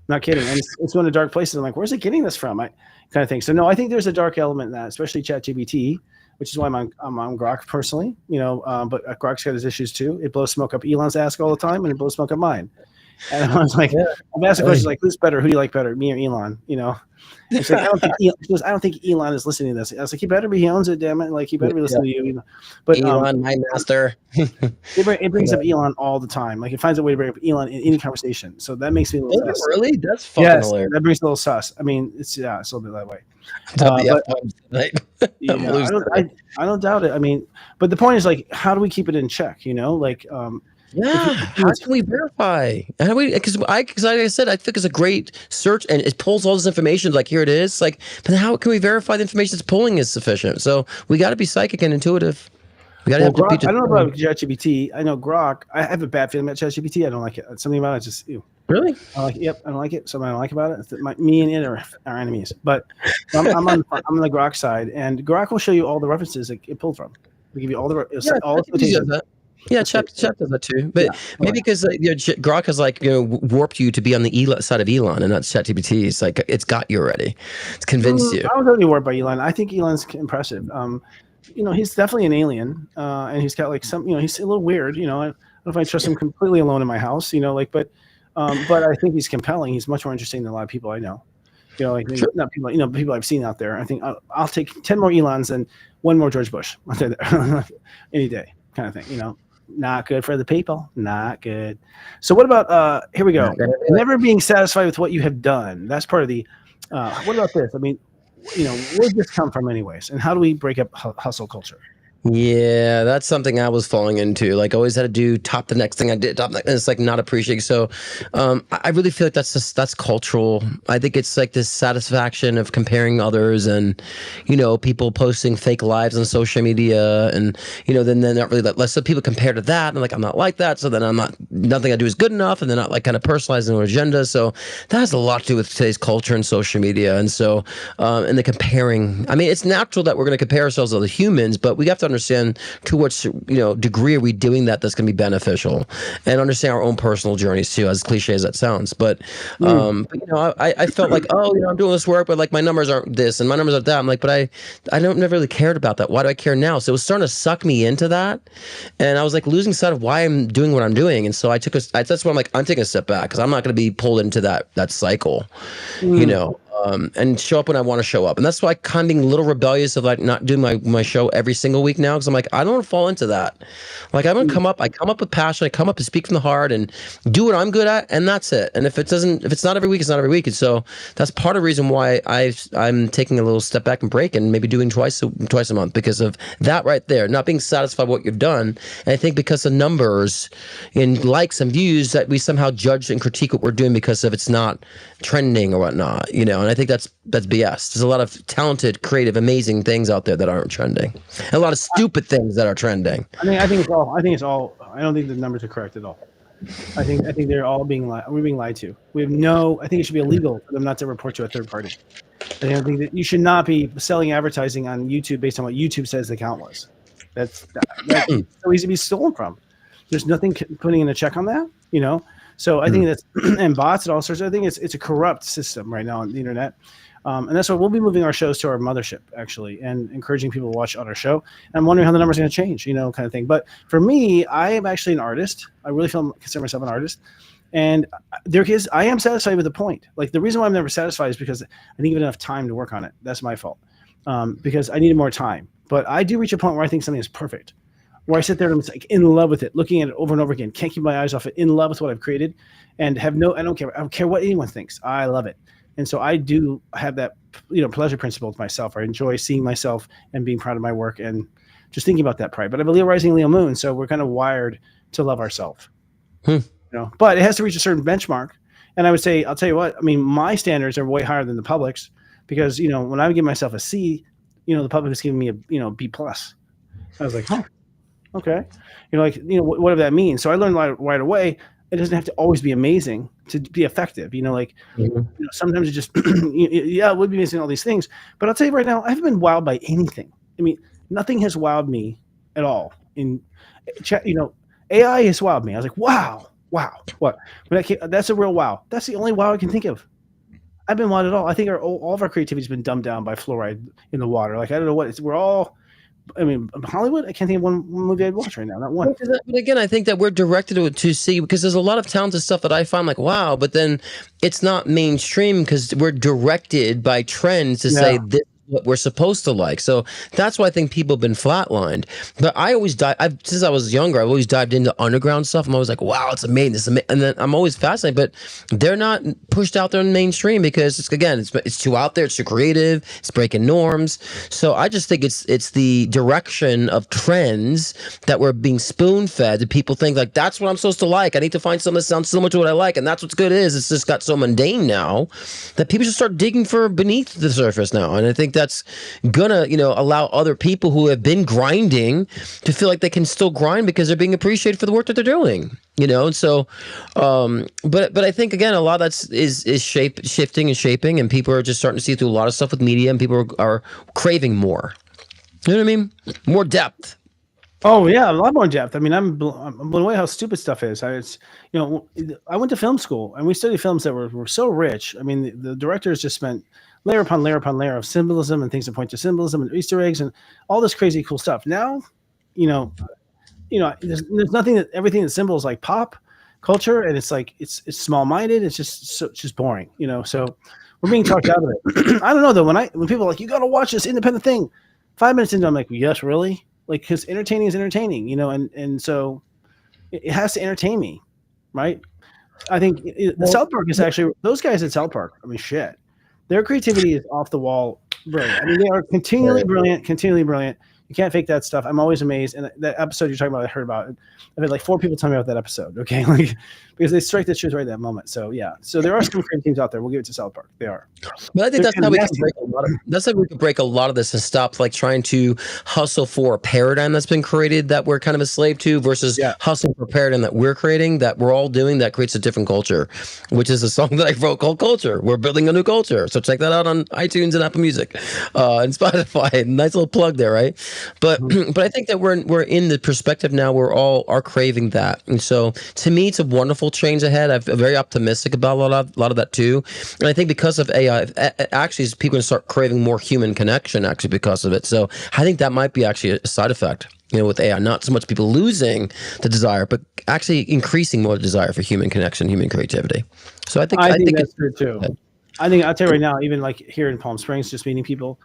Not kidding. And it's going to dark places. I'm like, where's it getting this from? I kind of think. So no, I think there's a dark element in that, especially ChatGPT, which is why I'm on Grok personally, but Grok's got his issues too. It blows smoke up Elon's ass all the time and it blows smoke up mine. And I was like, I've asked the question like, who's better? Who do you like better, me or Elon? It's like, I don't think Elon is listening to this. I was like, he better be. He owns it, damn it. Like, he better be listening to you. But Elon, my master. it brings up Elon all the time. Like, it finds a way to bring up Elon in any conversation. So that makes me a little sus. Really? That's fucking hilarious. That brings a little sus. I mean, it's a little bit that way. I don't doubt it. I mean, but the point is like, how do we keep it in check? How can we verify? How do we? Because like I said, I think it's a great search and it pulls all this information. Like here it is. Like, but how can we verify the information it's pulling is sufficient? So we got to be psychic and intuitive. We got to have Grok, I don't know about ChatGPT. I know Grok. I have a bad feeling about ChatGPT. I don't like it. Something about it just really. I don't like it. Something I don't like about it. Me and it are enemies. But I'm on the Grok side, and Grok will show you all the references it pulled from. We give you all the Yeah, Chat does that too, but maybe because Grok has like warped you to be on the side of Elon and not ChatGPT. It's like it's got you already. It's convinced you. I was only warped by Elon. I think Elon's impressive. He's definitely an alien, and he's got like some. He's a little weird. I don't know if I trust him completely alone in my house. But I think he's compelling. He's much more interesting than a lot of people I know. Not people. People I've seen out there. I think I'll take 10 more Elons and one more George Bush. I'll say that any day, kind of thing. Not good for the people. Not good. So what about here we go. Never being satisfied with what you have done. That's part of the what about this? I mean, where does this come from anyways? And how do we break up hustle culture? Yeah, that's something I was falling into. Like, always had to do top the next thing I did, and it's like not appreciating. So, I really feel like that's cultural. I think it's like this satisfaction of comparing others, and people posting fake lives on social media, and then they're not really that. So people compare to that, and like I'm not like that. So then nothing I do is good enough, and they're not like kind of personalizing their agenda. So that has a lot to do with today's culture and social media, and so and the comparing. I mean, it's natural that we're going to compare ourselves to other humans, but we have to understand to what degree are we doing that's going to be beneficial, and understand our own personal journeys too, as cliche as that sounds. But I felt like I'm doing this work, but like my numbers aren't this and my numbers aren't that. I'm like, but I don't never really cared about that. Why do I care now? So it was starting to suck me into that, and I was like losing sight of why I'm doing what I'm doing. And so that's why I'm like, I'm taking a step back because I'm not going to be pulled into that cycle, and show up when I want to show up. And that's why I'm kind of being a little rebellious of like not doing my show every single week now, because I'm like, I don't want to fall into that. Like I come up with passion, I come up to speak from the heart and do what I'm good at, and that's it. And if it's not every week, it's not every week. And so that's part of the reason why I'm taking a little step back and break and maybe doing twice a month, because of that right there, not being satisfied with what you've done. And I think because of numbers in likes and views that we somehow judge and critique what we're doing because of it's not trending or whatnot, and I think that's BS. There's a lot of talented, creative, amazing things out there that aren't trending, and a lot of stupid things that are trending. I think it's all. I don't think the numbers are correct at all. I think they're all we're being lied to. We have no. I think it should be illegal for them not to report to a third party. I think that you should not be selling advertising on YouTube based on what YouTube says the account was. That's so easy to be stolen from. There's nothing putting in a check on that, you know. So I think that's and bots and all sorts. I think it's a corrupt system right now on the internet, and that's why we'll be moving our shows to our mothership actually, and encouraging people to watch on our show. And I'm wondering how the numbers are going to change, you know, kind of thing. But for me, I am actually an artist. I really consider myself an artist. And I am satisfied with the point. Like the reason why I'm never satisfied is because I didn't give enough time to work on it. That's my fault. Because I needed more time. But I do reach a point where I think something is perfect, where I sit there and I'm like in love with it, looking at it over and over again, can't keep my eyes off it, in love with what I've created, and I don't care what anyone thinks. I love it. And so I do have that, you know, pleasure principle with myself. I enjoy seeing myself and being proud of my work and just thinking about that pride. But I believe rising Leo moon, so we're kind of wired to love ourselves. You know, but it has to reach a certain benchmark. And I would say, I'll tell you what, I mean, my standards are way higher than the public's because, you know, when I would give myself a C, you know, the public was giving me a, you know, B plus. I was like, oh, okay. You know, like, you know, whatever that means. So I learned right away, it doesn't have to always be amazing to be effective. You know, like, you know, sometimes it just, yeah, it would be amazing, all these things. But I'll tell you right now, I haven't been wowed by anything. I mean, nothing has wowed me at all. You know, AI has wowed me. I was like, wow. What? That's a real wow. That's the only wow I can think of. I've been wowed at all. I think all of our creativity has been dumbed down by fluoride in the water. Like, I don't know what we're all. I mean, Hollywood. I can't think of one movie I'd watch right now. Not one. But again, I think that we're directed to see because there's a lot of talented stuff that I find like wow, but then it's not mainstream because we're directed by trends to say this. What we're supposed to like. So that's why I think people have been flatlined. But I always since I was younger, I've always dived into underground stuff. I'm always like, wow, it's amazing. And then I'm always fascinated, but they're not pushed out there in mainstream because it's too out there. It's too creative. It's breaking norms. So I just think it's the direction of trends that we're being spoon fed. That people think like, that's what I'm supposed to like. I need to find something that sounds similar to what I like. And that's what's good is. It's just got so mundane now that people should start digging for beneath the surface now. And I think that's gonna, you know, allow other people who have been grinding to feel like they can still grind because they're being appreciated for the work that they're doing, you know. And so, but I think again, a lot of that is shifting and shaping, and people are just starting to see through a lot of stuff with media, and people are craving more. You know what I mean? More depth. Oh yeah, a lot more depth. I mean, I'm blown away how stupid stuff is. You know, I went to film school and we studied films that were so rich. I mean, the directors just spent layer upon layer upon layer of symbolism and things that point to symbolism and Easter eggs and all this crazy cool stuff. Now, you know, there's nothing everything that symbols like pop culture, and it's like it's small minded. It's just boring, you know. So we're being talked out of it. I don't know though. When people are like, you got to watch this independent thing, 5 minutes into, I'm like, yes, really? Like, because entertaining is entertaining, you know, and so it has to entertain me, right? I think South Park is actually those guys at South Park. I mean, shit, their creativity is off the wall, brilliant. I mean, they are continually brilliant. You can't fake that stuff. I'm always amazed. And that episode you're talking about, I heard about it. I've had like 4 people tell me about that episode. Okay, like because they strike the truth right at that moment. So yeah, so there are some creative teams out there. We'll give it to South Park. They are. But I think that's how we can break a lot of. That's how we can break a lot of this and stop like trying to hustle for a paradigm that's been created that we're kind of a slave to versus hustling for a paradigm that we're creating that we're all doing that creates a different culture, which is a song that I wrote called "Culture." We're building a new culture. So check that out on iTunes and Apple Music, and Spotify. Nice little plug there, right? But but I think that we're in the perspective now. We're all are craving that, and so to me, it's a wonderful change ahead. I'm very optimistic about a lot of that too, and I think because of AI, actually, people are going to start craving more human connection. Actually, because of it, so I think that might be actually a side effect. You know, with AI, not so much people losing the desire, but actually increasing more desire for human connection, human creativity. So I think that's true too. I think I'll tell you right now, even like here in Palm Springs, just meeting people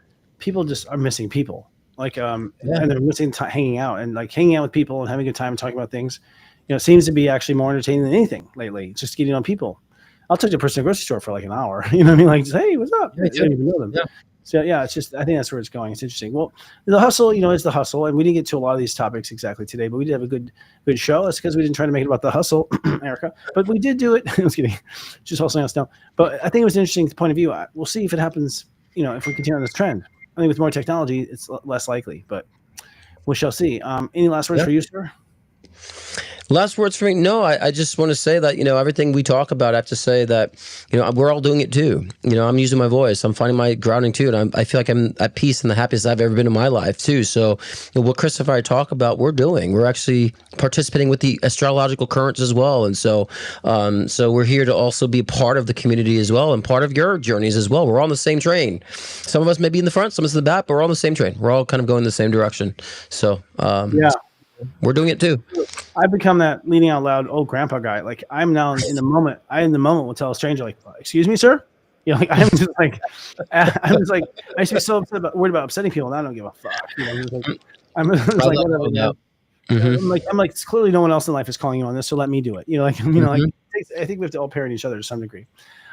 just are missing people. Like, and they're missing hanging out and like hanging out with people and having a good time and talking about things. You know, it seems to be actually more entertaining than anything lately. Just getting on people. I'll talk to a person in a grocery store for like an hour. You know what I mean? Like, just, hey, what's up? I don't even know them. Yeah. So yeah, it's just I think that's where it's going. It's interesting. Well, the hustle, you know, is the hustle, and we didn't get to a lot of these topics exactly today, but we did have a good show. That's because we didn't try to make it about the hustle, Erica, but we did do it. I was kidding, just hustling us down. But I think it was an interesting point of view. We'll see if it happens. You know, if we continue on this trend. I think with more technology, it's less likely, but we shall see. Any last words for you, sir? Last words for me? No, I just want to say that, everything we talk about, I have to say that, we're all doing it too. I'm using my voice. I'm finding my grounding too. And I feel like I'm at peace and the happiest I've ever been in my life too. So what Chris and I talk about, we're doing. We're actually participating with the astrological currents as well. And so we're here to also be part of the community as well and part of your journeys as well. We're all on the same train. Some of us may be in the front, some of us in the back, but we're all on the same train. We're all kind of going the same direction. So yeah. We're doing it too. I've become that leaning out loud old grandpa guy. Like I'm now in the moment. I in the moment will tell a stranger, like, "Excuse me, sir." I'm just like, I used to be so worried about upsetting people, and I don't give a fuck. I'm just like, whatever. Mm-hmm. I'm like, clearly no one else in life is calling you on this, so let me do it. I think we have to all parent each other to some degree.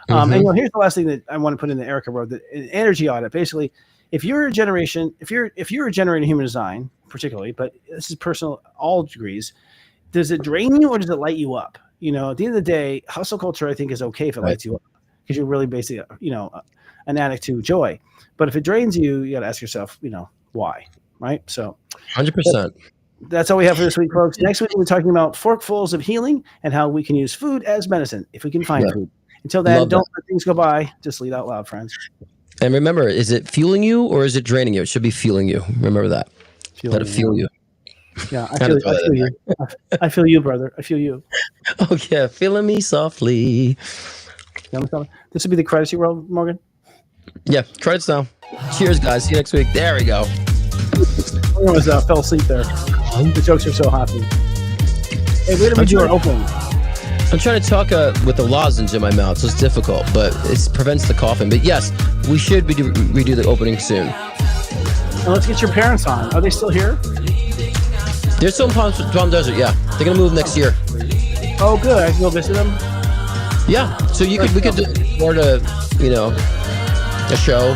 And here's the last thing that I want to put in the Erica wrote, the energy audit. Basically, if you're a generation, if you're a generator human design, particularly, but this is personal, all degrees, does it drain you or does it light you up? At the end of the day, hustle culture, I think, is okay if it lights you up because you're really basically, an addict to joy. But if it drains you, you got to ask yourself, why, right? So 100%. That's all we have for this week, folks. Next week, we're talking about forkfuls of healing and how we can use food as medicine if we can find food. Until then, don't let things go by. Just lead out loud, friends. And remember, is it fueling you or is it draining you? It should be fueling you. Remember that. Let it fuel you. Yeah, I feel you. I feel you, brother. I feel you. Oh, yeah. Feeling me softly. This would be the credits you roll, Morgan? Yeah, credits now. Cheers, guys. See you next week. There we go. I almost fell asleep there. The jokes are so happy. Hey, wait a minute. You are open. I'm trying to talk with a lozenge in my mouth, so it's difficult, but it prevents the coughing. But yes, we should redo the opening soon. And let's get your parents on. Are they still here? They're still in Palm Desert, yeah. They're going to move next year. Oh, good. I can go visit them? Yeah. So we could do more to, a show.